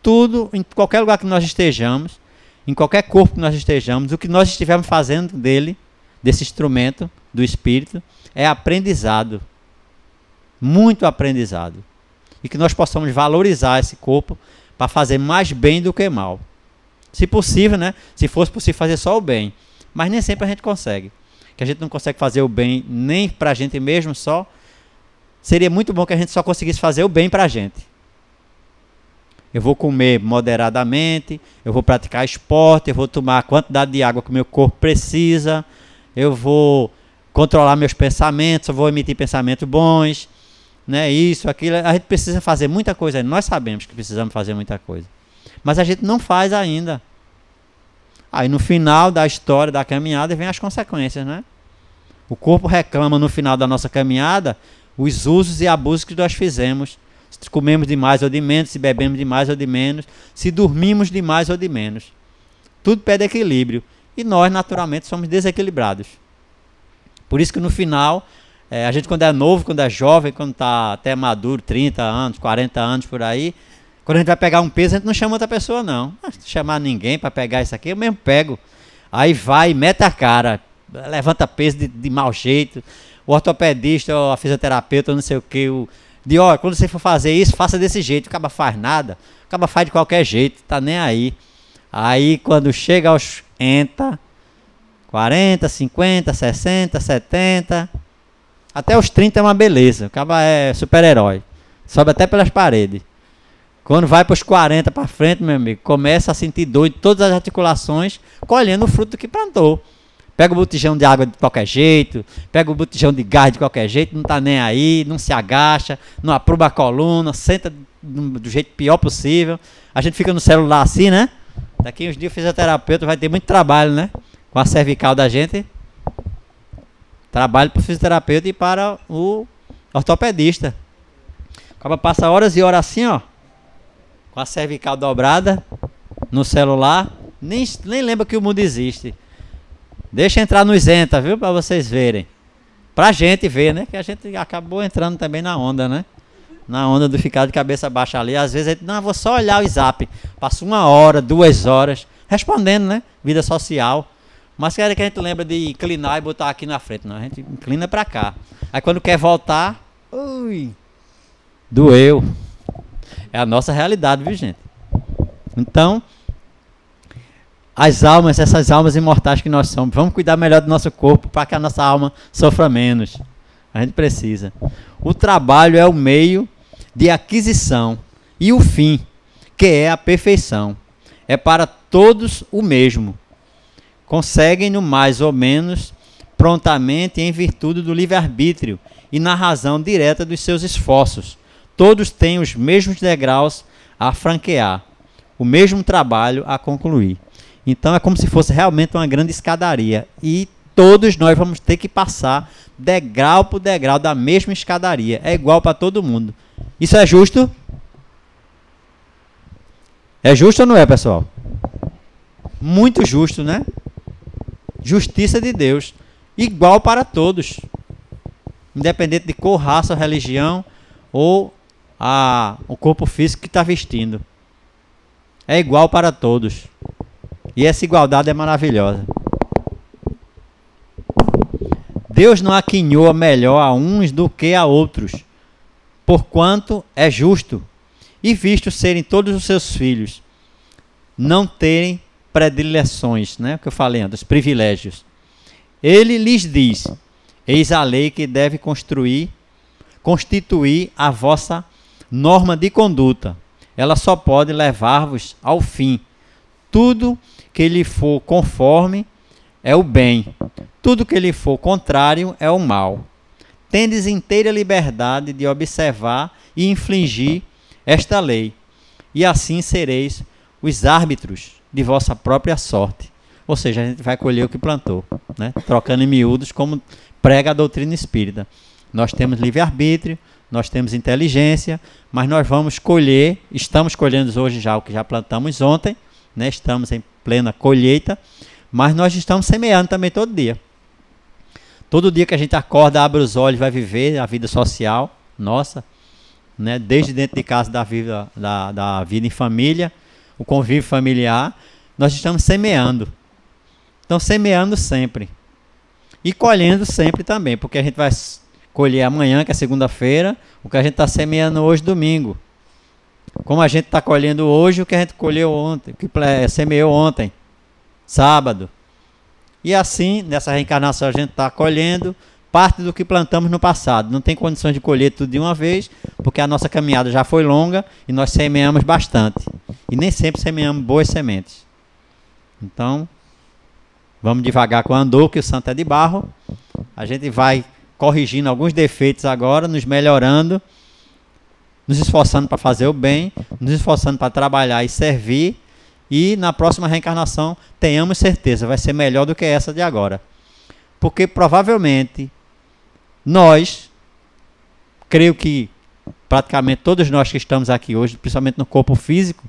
Tudo, em qualquer lugar que nós estejamos, em qualquer corpo que nós estejamos, o que nós estivermos fazendo dele, desse instrumento, do espírito, é aprendizado. Muito aprendizado. E que nós possamos valorizar esse corpo para fazer mais bem do que mal. Se possível, né? Se fosse possível fazer só o bem. Mas nem sempre a gente consegue. Que a gente não consegue fazer o bem nem para a gente mesmo só. Seria muito bom que a gente só conseguisse fazer o bem para a gente. Eu vou comer moderadamente, eu vou praticar esporte, eu vou tomar a quantidade de água que o meu corpo precisa, eu vou controlar meus pensamentos, eu vou emitir pensamentos bons, né? Isso, aquilo. A gente precisa fazer muita coisa. Nós sabemos que precisamos fazer muita coisa. Mas a gente não faz ainda. Aí no final da história, da caminhada, vem as consequências, né? O corpo reclama no final da nossa caminhada os usos e abusos que nós fizemos. Se comemos de mais ou de menos, se bebemos de mais ou de menos, se dormimos de mais ou de menos. Tudo pede equilíbrio. E nós, naturalmente, somos desequilibrados. Por isso que no final, a gente quando é novo, quando é jovem, quando está até maduro, 30 anos, 40 anos por aí, quando a gente vai pegar um peso, a gente não chama outra pessoa, não. Não chamar ninguém para pegar isso aqui, eu mesmo pego. Aí vai, mete a cara, levanta peso de mau jeito. O ortopedista, a fisioterapeuta, não sei o que, olha, quando você for fazer isso, faça desse jeito. O cara faz nada, o cara faz de qualquer jeito, tá nem aí. Aí quando chega aos 40, 50, 60, 70, Até os 30 é uma beleza. O cara é super-herói. Sobe até pelas paredes. Quando vai para os 40 para frente, meu amigo, começa a sentir dor em todas as articulações, colhendo o fruto que plantou. Pega o botijão de água de qualquer jeito, pega o botijão de gás de qualquer jeito, não está nem aí, não se agacha, não apruba a coluna, senta do jeito pior possível. A gente fica no celular assim, né? Daqui uns dias o fisioterapeuta vai ter muito trabalho, né? Com a cervical da gente. Trabalho para o fisioterapeuta e para o ortopedista. Acaba passa horas e horas assim, ó, com a cervical dobrada no celular, nem lembra que o mundo existe. Deixa entrar no isenta, viu, para vocês verem. Pra gente ver, né, que a gente acabou entrando também na onda, né? Na onda do ficar de cabeça baixa ali. Às vezes a gente, não, vou só olhar o zap. Passa 1 hora, 2 horas, respondendo, né? Vida social. Mas quer que a gente lembra de inclinar e botar aqui na frente. Não, a gente inclina pra cá. Aí quando quer voltar, ui, doeu. É a nossa realidade, viu, gente? Então, as almas, essas almas imortais que nós somos, vamos cuidar melhor do nosso corpo para que a nossa alma sofra menos. A gente precisa. O trabalho é o meio de aquisição e o fim, que é a perfeição. É para todos o mesmo. Conseguem-no mais ou menos prontamente em virtude do livre-arbítrio e na razão direta dos seus esforços. Todos têm os mesmos degraus a franquear, o mesmo trabalho a concluir. Então é como se fosse realmente uma grande escadaria. E todos nós vamos ter que passar degrau por degrau da mesma escadaria. É igual para todo mundo. Isso é justo? É justo ou não é, pessoal? Muito justo, né? Justiça de Deus. Igual para todos. Independente de cor, raça, religião ou o corpo físico que está vestindo. É igual para todos. E essa igualdade é maravilhosa. Deus não aquinhoa melhor a uns do que a outros, porquanto é justo, e visto serem todos os seus filhos, não terem predileções, né? O que eu falei antes, privilégios. Ele lhes diz: eis a lei que deve constituir a vossa norma de conduta. Ela só pode levar-vos ao fim. Tudo que lhe for conforme é o bem. Tudo que lhe for contrário é o mal. Tendes inteira liberdade de observar e infligir esta lei, e assim sereis os árbitros de vossa própria sorte. Ou seja, a gente vai colher o que plantou, né? Trocando em miúdos como prega a doutrina espírita. Nós temos livre-arbítrio, nós temos inteligência, mas nós vamos colher, estamos colhendo hoje já o que já plantamos ontem, né? Estamos em plena colheita, mas nós estamos semeando também todo dia. Todo dia que a gente acorda, abre os olhos, vai viver a vida social nossa, né? Desde dentro de casa da vida em família, o convívio familiar, nós estamos semeando. Então, semeando sempre. E colhendo sempre também, porque a gente vai colher amanhã, que é segunda-feira, o que a gente está semeando hoje, domingo. Como a gente está colhendo hoje o que a gente colheu ontem, o que semeou ontem, sábado. E assim, nessa reencarnação, a gente está colhendo parte do que plantamos no passado. Não tem condições de colher tudo de uma vez, porque a nossa caminhada já foi longa e nós semeamos bastante. E nem sempre semeamos boas sementes. Então, vamos devagar com o andor, que o santo é de barro. A gente vai corrigindo alguns defeitos agora, nos melhorando, nos esforçando para fazer o bem, nos esforçando para trabalhar e servir. E na próxima reencarnação, tenhamos certeza, vai ser melhor do que essa de agora. Porque provavelmente nós, creio que praticamente todos nós que estamos aqui hoje, principalmente no corpo físico,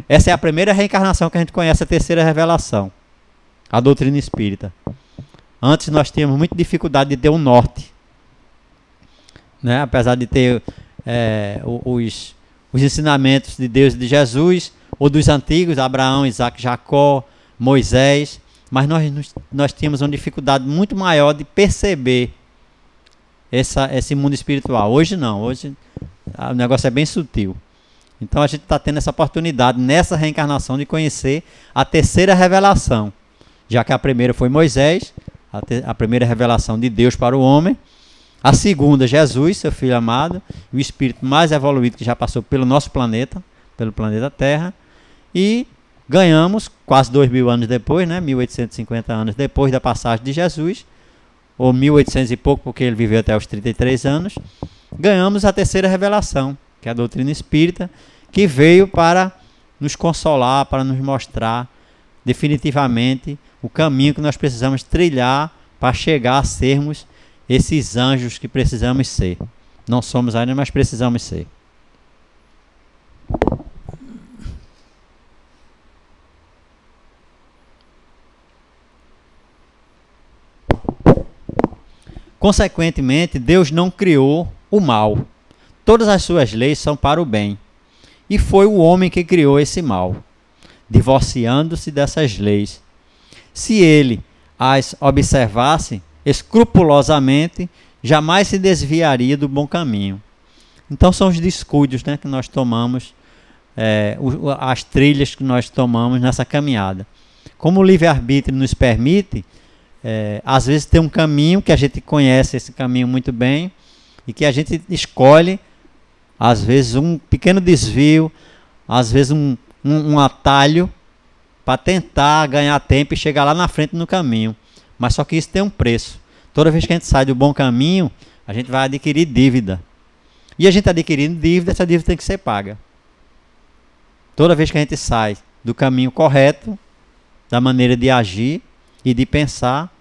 essa é a primeira reencarnação que a gente conhece, a terceira revelação, a doutrina espírita. Antes nós tínhamos muita dificuldade de ter um norte, né? Apesar de ter os ensinamentos de Deus e de Jesus, ou dos antigos, Abraão, Isaac, Jacó, Moisés, mas nós tínhamos uma dificuldade muito maior de perceber esse mundo espiritual. Hoje não, hoje o negócio é bem sutil. Então a gente está tendo essa oportunidade nessa reencarnação de conhecer a terceira revelação, já que a primeira foi Moisés, a primeira revelação de Deus para o homem. A segunda, Jesus, seu Filho amado, o espírito mais evoluído que já passou pelo nosso planeta, pelo planeta Terra. E ganhamos, quase 2.000 anos depois, né, 1.850 anos depois da passagem de Jesus, ou 1.800 e pouco, porque ele viveu até os 33 anos, ganhamos a terceira revelação, que é a doutrina espírita, que veio para nos consolar, para nos mostrar definitivamente o caminho que nós precisamos trilhar para chegar a sermos esses anjos que precisamos ser. Não somos ainda, mas precisamos ser. Consequentemente, Deus não criou o mal. Todas as suas leis são para o bem. E foi o homem que criou esse mal, divorciando-se dessas leis. Se ele as observasse escrupulosamente, jamais se desviaria do bom caminho. Então são os descuidos, né, que nós tomamos, as trilhas que nós tomamos nessa caminhada. Como o livre-arbítrio nos permite, às vezes tem um caminho que a gente conhece esse caminho muito bem e que a gente escolhe, às vezes um pequeno desvio, às vezes um atalho para tentar ganhar tempo e chegar lá na frente no caminho. Mas só que isso tem um preço. Toda vez que a gente sai do bom caminho, a gente vai adquirir dívida. E a gente adquirindo dívida, essa dívida tem que ser paga. Toda vez que a gente sai do caminho correto, da maneira de agir e de pensar,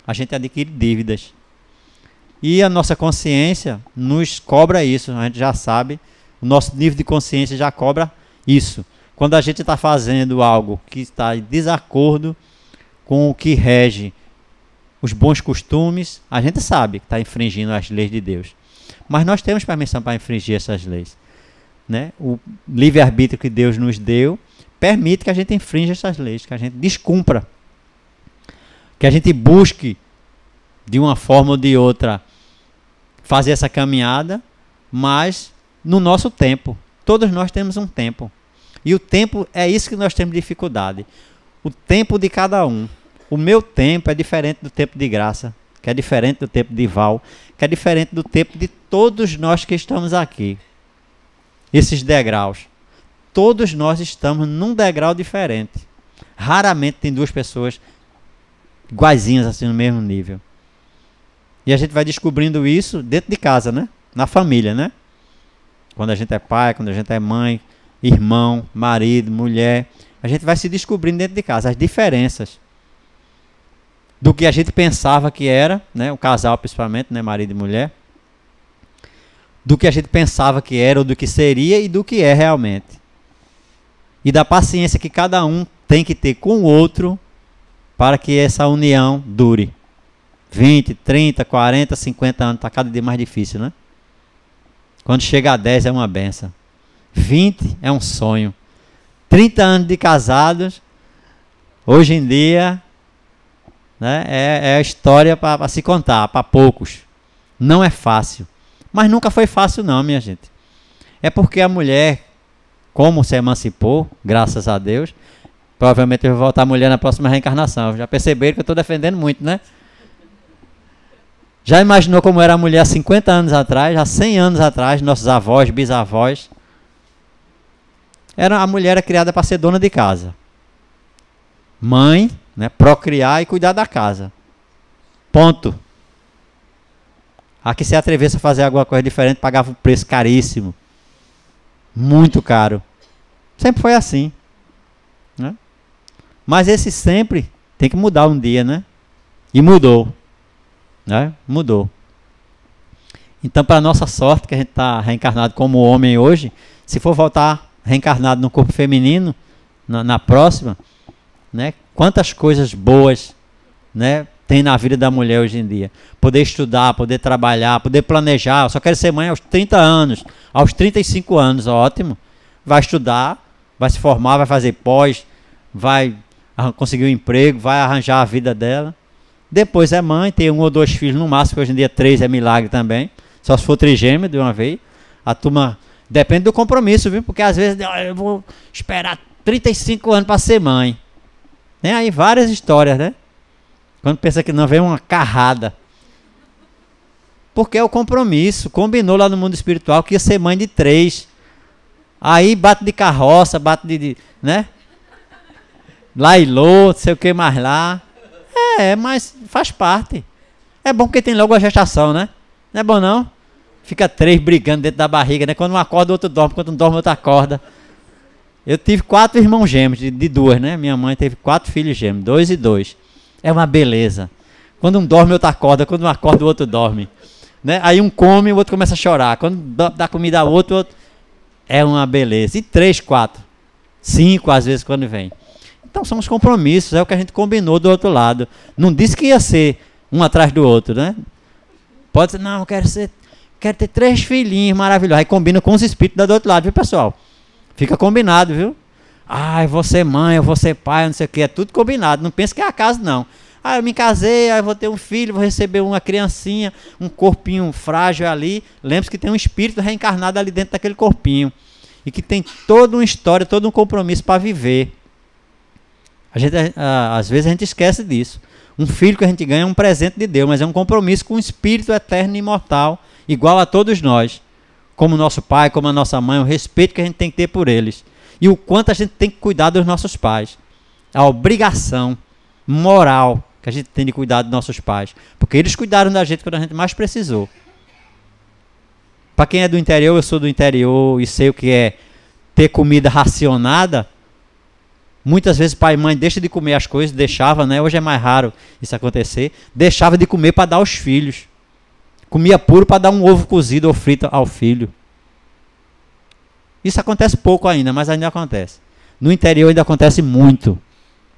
a gente adquire dívidas. E a nossa consciência nos cobra isso, a gente já sabe, o nosso nível de consciência já cobra isso. Quando a gente está fazendo algo que está em desacordo com o que rege os bons costumes, a gente sabe que está infringindo as leis de Deus. Mas nós temos permissão para infringir essas leis, né? O livre-arbítrio que Deus nos deu permite que a gente infrinja essas leis, que a gente descumpra, que a gente busque, de uma forma ou de outra, fazer essa caminhada, mas no nosso tempo. Todos nós temos um tempo. E o tempo é isso que nós temos dificuldade. O tempo de cada um. O meu tempo é diferente do tempo de Graça, que é diferente do tempo de Val, que é diferente do tempo de todos nós que estamos aqui. Esses degraus. Todos nós estamos num degrau diferente. Raramente tem duas pessoas iguaizinhas assim no mesmo nível. E a gente vai descobrindo isso dentro de casa, né? Na família, né? Quando a gente é pai, quando a gente é mãe, irmão, marido, mulher, a gente vai se descobrindo dentro de casa as diferenças do que a gente pensava que era, né? O casal principalmente, né? Marido e mulher. Do que a gente pensava que era ou do que seria e do que é realmente. E da paciência que cada um tem que ter com o outro para que essa união dure. 20, 30, 40, 50 anos, está cada dia mais difícil, né? Quando chega a 10 é uma benção. 20 é um sonho. 30 anos de casados, hoje em dia, né, é a história para se contar, para poucos. Não é fácil. Mas nunca foi fácil não, minha gente. É porque a mulher, como se emancipou, graças a Deus, provavelmente eu vou voltar mulher na próxima reencarnação. Já perceberam que eu estou defendendo muito, né? Já imaginou como era a mulher há 50 anos atrás, há 100 anos atrás, nossos avós, bisavós? A mulher era criada para ser dona de casa. Mãe, né, procriar e cuidar da casa. Ponto. A que se atrevesse a fazer alguma coisa diferente, pagava um preço caríssimo. Muito caro. Sempre foi assim, né? Mas esse sempre tem que mudar um dia, né? E mudou. Né? Mudou. Então, para nossa sorte, que a gente está reencarnado como homem hoje, se for voltar reencarnado no corpo feminino, na próxima, né? Quantas coisas boas, né, tem na vida da mulher hoje em dia. Poder estudar, poder trabalhar, poder planejar. Eu só quero ser mãe aos 30 anos, aos 35 anos, ótimo. Vai estudar, vai se formar, vai fazer pós, vai conseguir um emprego, vai arranjar a vida dela. Depois é mãe, tem 1 ou 2 filhos no máximo, que hoje em dia 3 é milagre também. Só se for trigêmeo de uma vez. A turma depende do compromisso, viu? Porque às vezes eu vou esperar 35 anos para ser mãe. Tem aí várias histórias, né? Quando pensa que não vem uma carrada. Porque é o compromisso. Combinou lá no mundo espiritual que ia ser mãe de 3. Aí bate de carroça, bate né? Lailô, não sei o que mais lá. Mas faz parte. É bom porque tem logo a gestação, né? Não é bom não? Fica 3 brigando dentro da barriga, né? Quando um acorda, o outro dorme. Quando um dorme, o outro acorda. Eu tive 4 irmãos gêmeos, de 2, né? Minha mãe teve 4 filhos gêmeos, 2 e 2. É uma beleza. Quando um dorme, o outro acorda. Quando um acorda, o outro dorme. Né? Aí um come, o outro começa a chorar. Quando dá comida ao outro, o outro... É uma beleza. E 3, 4, 5 às vezes quando vem. Então são os compromissos, é o que a gente combinou do outro lado. Não disse que ia ser um atrás do outro, né? Pode ser, não, quero ter 3 filhinhos maravilhosos. Aí combina com os espíritos do outro lado, viu, pessoal? Fica combinado, viu? Eu vou ser mãe, eu vou ser pai, não sei o que. É tudo combinado. Não pensa que é acaso, não. Eu me casei, eu vou ter um filho, vou receber uma criancinha, um corpinho frágil ali. Lembre-se que tem um espírito reencarnado ali dentro daquele corpinho. E que tem toda uma história, todo um compromisso para viver. Às vezes a gente esquece disso. Um filho que a gente ganha é um presente de Deus, mas é um compromisso com um espírito eterno e imortal, igual a todos nós. Como nosso pai, como a nossa mãe, o respeito que a gente tem que ter por eles. E o quanto a gente tem que cuidar dos nossos pais. A obrigação moral que a gente tem de cuidar dos nossos pais. Porque eles cuidaram da gente quando a gente mais precisou. Para quem é do interior, eu sou do interior e sei o que é ter comida racionada. Muitas vezes pai e mãe deixam de comer as coisas, deixava, né? Hoje é mais raro isso acontecer. Deixava de comer para dar aos filhos. Comia puro para dar um ovo cozido ou frito ao filho. Isso acontece pouco ainda, mas ainda acontece. No interior ainda acontece muito.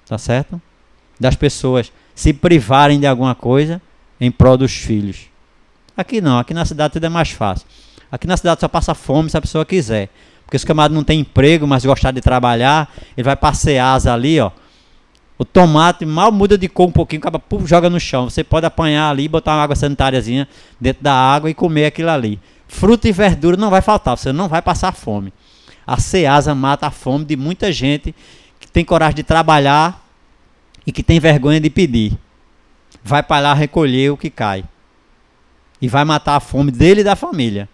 Tá certo? Das pessoas se privarem de alguma coisa em prol dos filhos. Aqui não, aqui na cidade tudo é mais fácil. Aqui na cidade só passa fome se a pessoa quiser. Porque se o camarada não tem emprego, mas gostar de trabalhar, ele vai passear ali, ó. O tomate mal muda de cor um pouquinho, acaba, joga no chão. Você pode apanhar ali, botar uma água sanitáriazinha dentro da água e comer aquilo ali. Fruta e verdura não vai faltar, você não vai passar fome. A Ceasa mata a fome de muita gente que tem coragem de trabalhar e que tem vergonha de pedir. Vai para lá recolher o que cai. E vai matar a fome dele e da família.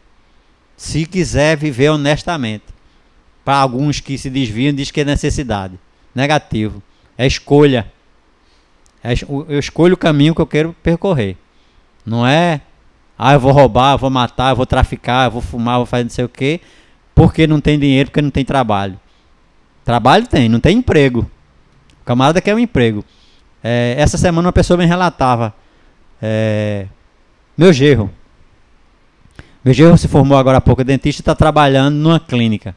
Se quiser viver honestamente. Para alguns que se desviam, diz que é necessidade. Negativo. É escolha. Eu escolho o caminho que eu quero percorrer. Não é, eu vou roubar, eu vou matar, eu vou traficar, eu vou fumar, eu vou fazer não sei o quê, porque não tem dinheiro, porque não tem trabalho. Trabalho tem, não tem emprego. O camarada quer um emprego. Essa semana uma pessoa me relatava. Meu genro se formou agora há pouco, dentista, e está trabalhando numa clínica.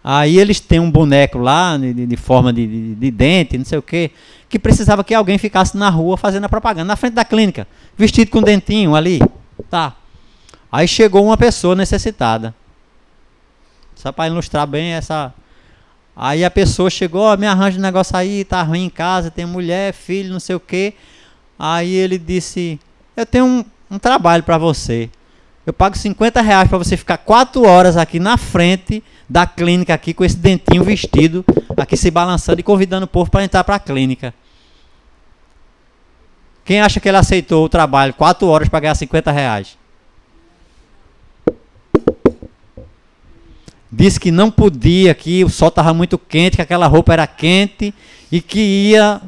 Aí eles têm um boneco lá, de forma de dente, não sei o quê, que precisava que alguém ficasse na rua fazendo a propaganda, na frente da clínica, vestido com dentinho ali. Tá. Aí chegou uma pessoa necessitada. Só para ilustrar bem essa... Aí a pessoa chegou, me arranja um negócio aí, tá ruim em casa, tem mulher, filho, não sei o quê. Aí ele disse, eu tenho um trabalho para você. Eu pago R$50 para você ficar 4 horas aqui na frente da clínica aqui com esse dentinho vestido, aqui se balançando e convidando o povo para entrar para a clínica. Quem acha que ele aceitou o trabalho 4 horas para ganhar R$50? Disse que não podia, que o sol estava muito quente, que aquela roupa era quente e que ia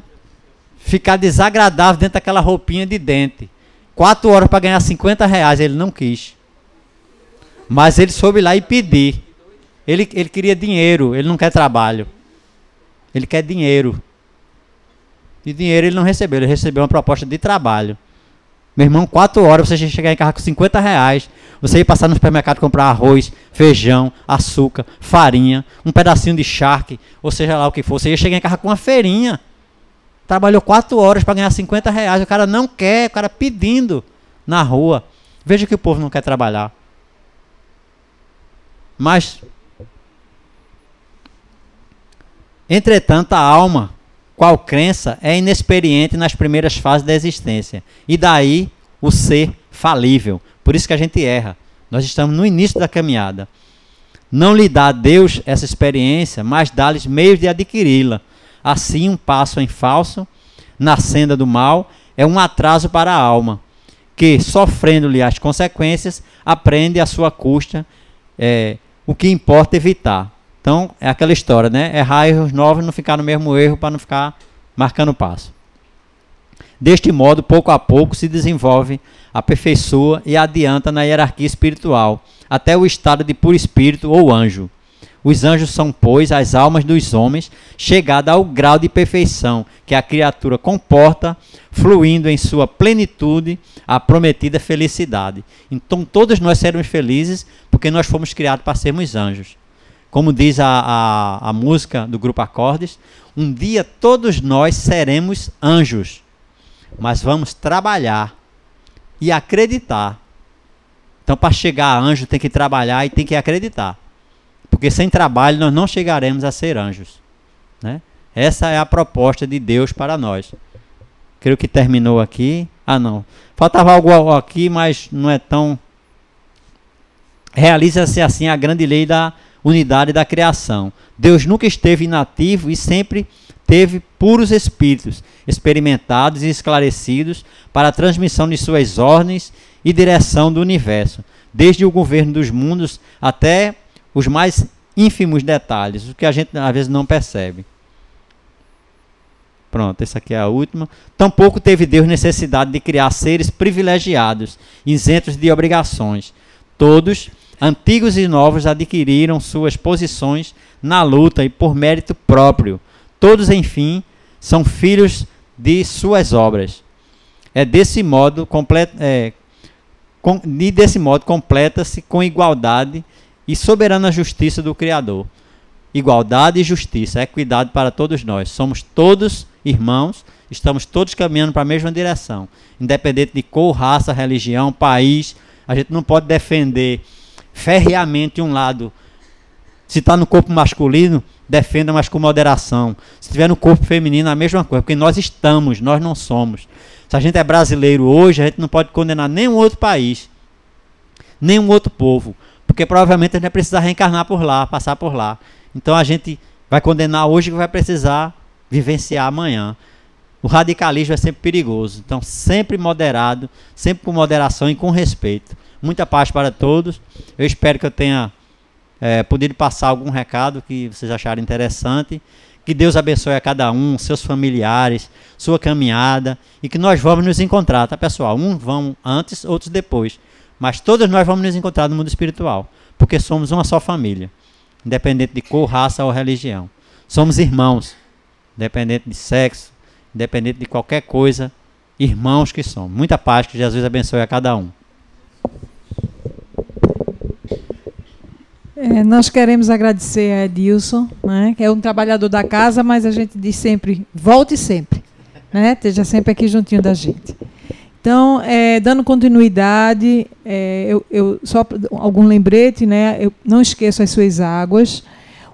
ficar desagradável dentro daquela roupinha de dente. 4 horas para ganhar R$50, ele não quis. Mas ele soube lá e pedir. Ele queria dinheiro, ele não quer trabalho. Ele quer dinheiro. E dinheiro ele não recebeu, ele recebeu uma proposta de trabalho. Meu irmão, 4 horas você chegar em casa com R$50. Você ia passar no supermercado comprar arroz, feijão, açúcar, farinha, um pedacinho de charque, ou seja lá o que for. Você ia chegar em casa com uma feirinha. Trabalhou 4 horas para ganhar R$50. O cara não quer, o cara pedindo na rua. Veja que o povo não quer trabalhar. Mas, entretanto, a alma, qual crença, é inexperiente nas primeiras fases da existência. E daí o ser falível. Por isso que a gente erra. Nós estamos no início da caminhada. Não lhe dá a Deus essa experiência, mas dá-lhes meios de adquiri-la. Assim, um passo em falso, na senda do mal, é um atraso para a alma, que, sofrendo-lhe as consequências, aprende à sua custa o que importa evitar. Então, é aquela história, né? Errar erros novos, não ficar no mesmo erro para não ficar marcando passo. Deste modo, pouco a pouco, se desenvolve, aperfeiçoa e adianta na hierarquia espiritual, até o estado de puro espírito ou anjo. Os anjos são, pois, as almas dos homens, chegada ao grau de perfeição que a criatura comporta, fluindo em sua plenitude a prometida felicidade. Então, todos nós seremos felizes porque nós fomos criados para sermos anjos. Como diz a música do Grupo Acordes, um dia todos nós seremos anjos, mas vamos trabalhar e acreditar. Então, para chegar a anjo, tem que trabalhar e tem que acreditar. Porque sem trabalho nós não chegaremos a ser anjos, né? Essa é a proposta de Deus para nós. Creio que terminou aqui. Ah, não. Faltava algo aqui, mas não é tão... Realiza-se assim a grande lei da unidade da criação. Deus nunca esteve inativo e sempre teve puros espíritos, experimentados e esclarecidos para a transmissão de suas ordens e direção do universo, desde o governo dos mundos até os mais ínfimos detalhes, o que a gente às vezes não percebe. Pronto, essa aqui é a última. Tampouco teve Deus necessidade de criar seres privilegiados, isentos de obrigações. Todos, antigos e novos, adquiriram suas posições na luta e por mérito próprio. Todos, enfim, são filhos de suas obras. Desse modo completa-se com igualdade e soberana justiça do Criador. Igualdade e justiça, equidade para todos nós. Somos todos irmãos, estamos todos caminhando para a mesma direção. Independente de cor, raça, religião, país, a gente não pode defender ferreamente um lado. Se está no corpo masculino, defenda, mas com moderação. Se estiver no corpo feminino, a mesma coisa, porque nós estamos, nós não somos. Se a gente é brasileiro hoje, a gente não pode condenar nenhum outro país, nenhum outro povo, porque provavelmente a gente vai precisar reencarnar por lá, passar por lá. Então a gente vai condenar hoje que vai precisar vivenciar amanhã. O radicalismo é sempre perigoso, então sempre moderado, sempre com moderação e com respeito. Muita paz para todos. Eu espero que eu tenha podido passar algum recado que vocês acharem interessante. Que Deus abençoe a cada um, seus familiares, sua caminhada, e que nós vamos nos encontrar, tá, pessoal? Uns vão antes, outros depois, mas todos nós vamos nos encontrar no mundo espiritual, porque somos uma só família, independente de cor, raça ou religião. Somos irmãos, independente de sexo, independente de qualquer coisa, irmãos que somos. Muita paz, que Jesus abençoe a cada um. Nós queremos agradecer a Edilson, né, que é um trabalhador da casa, mas a gente diz sempre, volte sempre, né, esteja sempre aqui juntinho da gente. Então, dando continuidade, só algum lembrete, né, eu não esqueço as suas águas.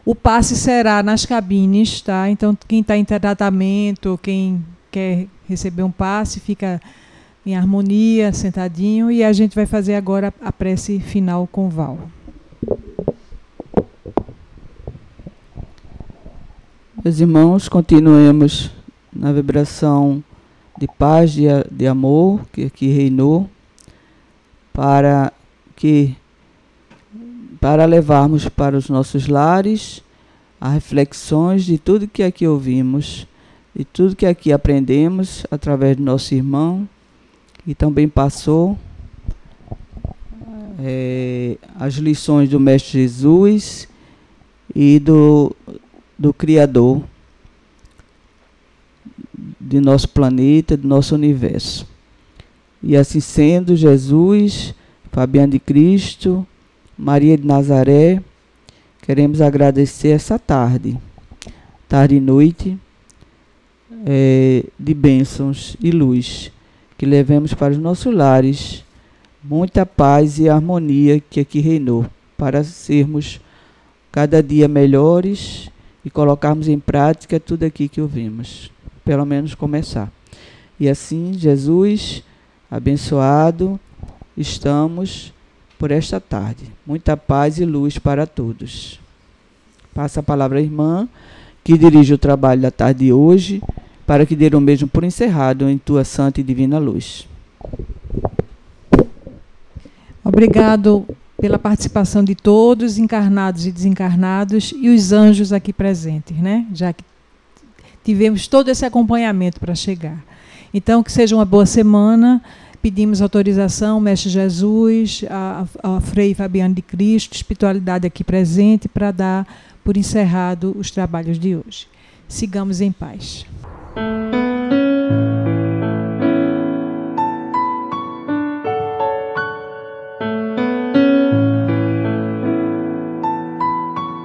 O passe será nas cabines, tá? Então, quem está em tratamento, quem quer receber um passe, fica em harmonia, sentadinho, e a gente vai fazer agora a prece final com o Val. Meus irmãos, continuemos na vibração de paz, de amor que aqui reinou, para levarmos para os nossos lares as reflexões de tudo que aqui ouvimos, de tudo que aqui aprendemos através do nosso irmão, que também passou as lições do Mestre Jesus e do Criador de nosso planeta, do nosso universo. E assim sendo, Jesus, Fabiano de Cristo, Maria de Nazaré, queremos agradecer essa tarde e noite, de bênçãos e luz, que levemos para os nossos lares muita paz e harmonia que aqui reinou, para sermos cada dia melhores e colocarmos em prática tudo aqui que ouvimos, pelo menos começar. E assim, Jesus, abençoado, estamos por esta tarde. Muita paz e luz para todos. Passa a palavra à irmã, que dirige o trabalho da tarde de hoje, para que dê o mesmo por encerrado em tua santa e divina luz. Obrigado pela participação de todos, encarnados e desencarnados, e os anjos aqui presentes, né? Já que tivemos todo esse acompanhamento para chegar. Então, que seja uma boa semana. Pedimos autorização, Mestre Jesus, a Frei Fabiano de Cristo, espiritualidade aqui presente, para dar por encerrado os trabalhos de hoje. Sigamos em paz.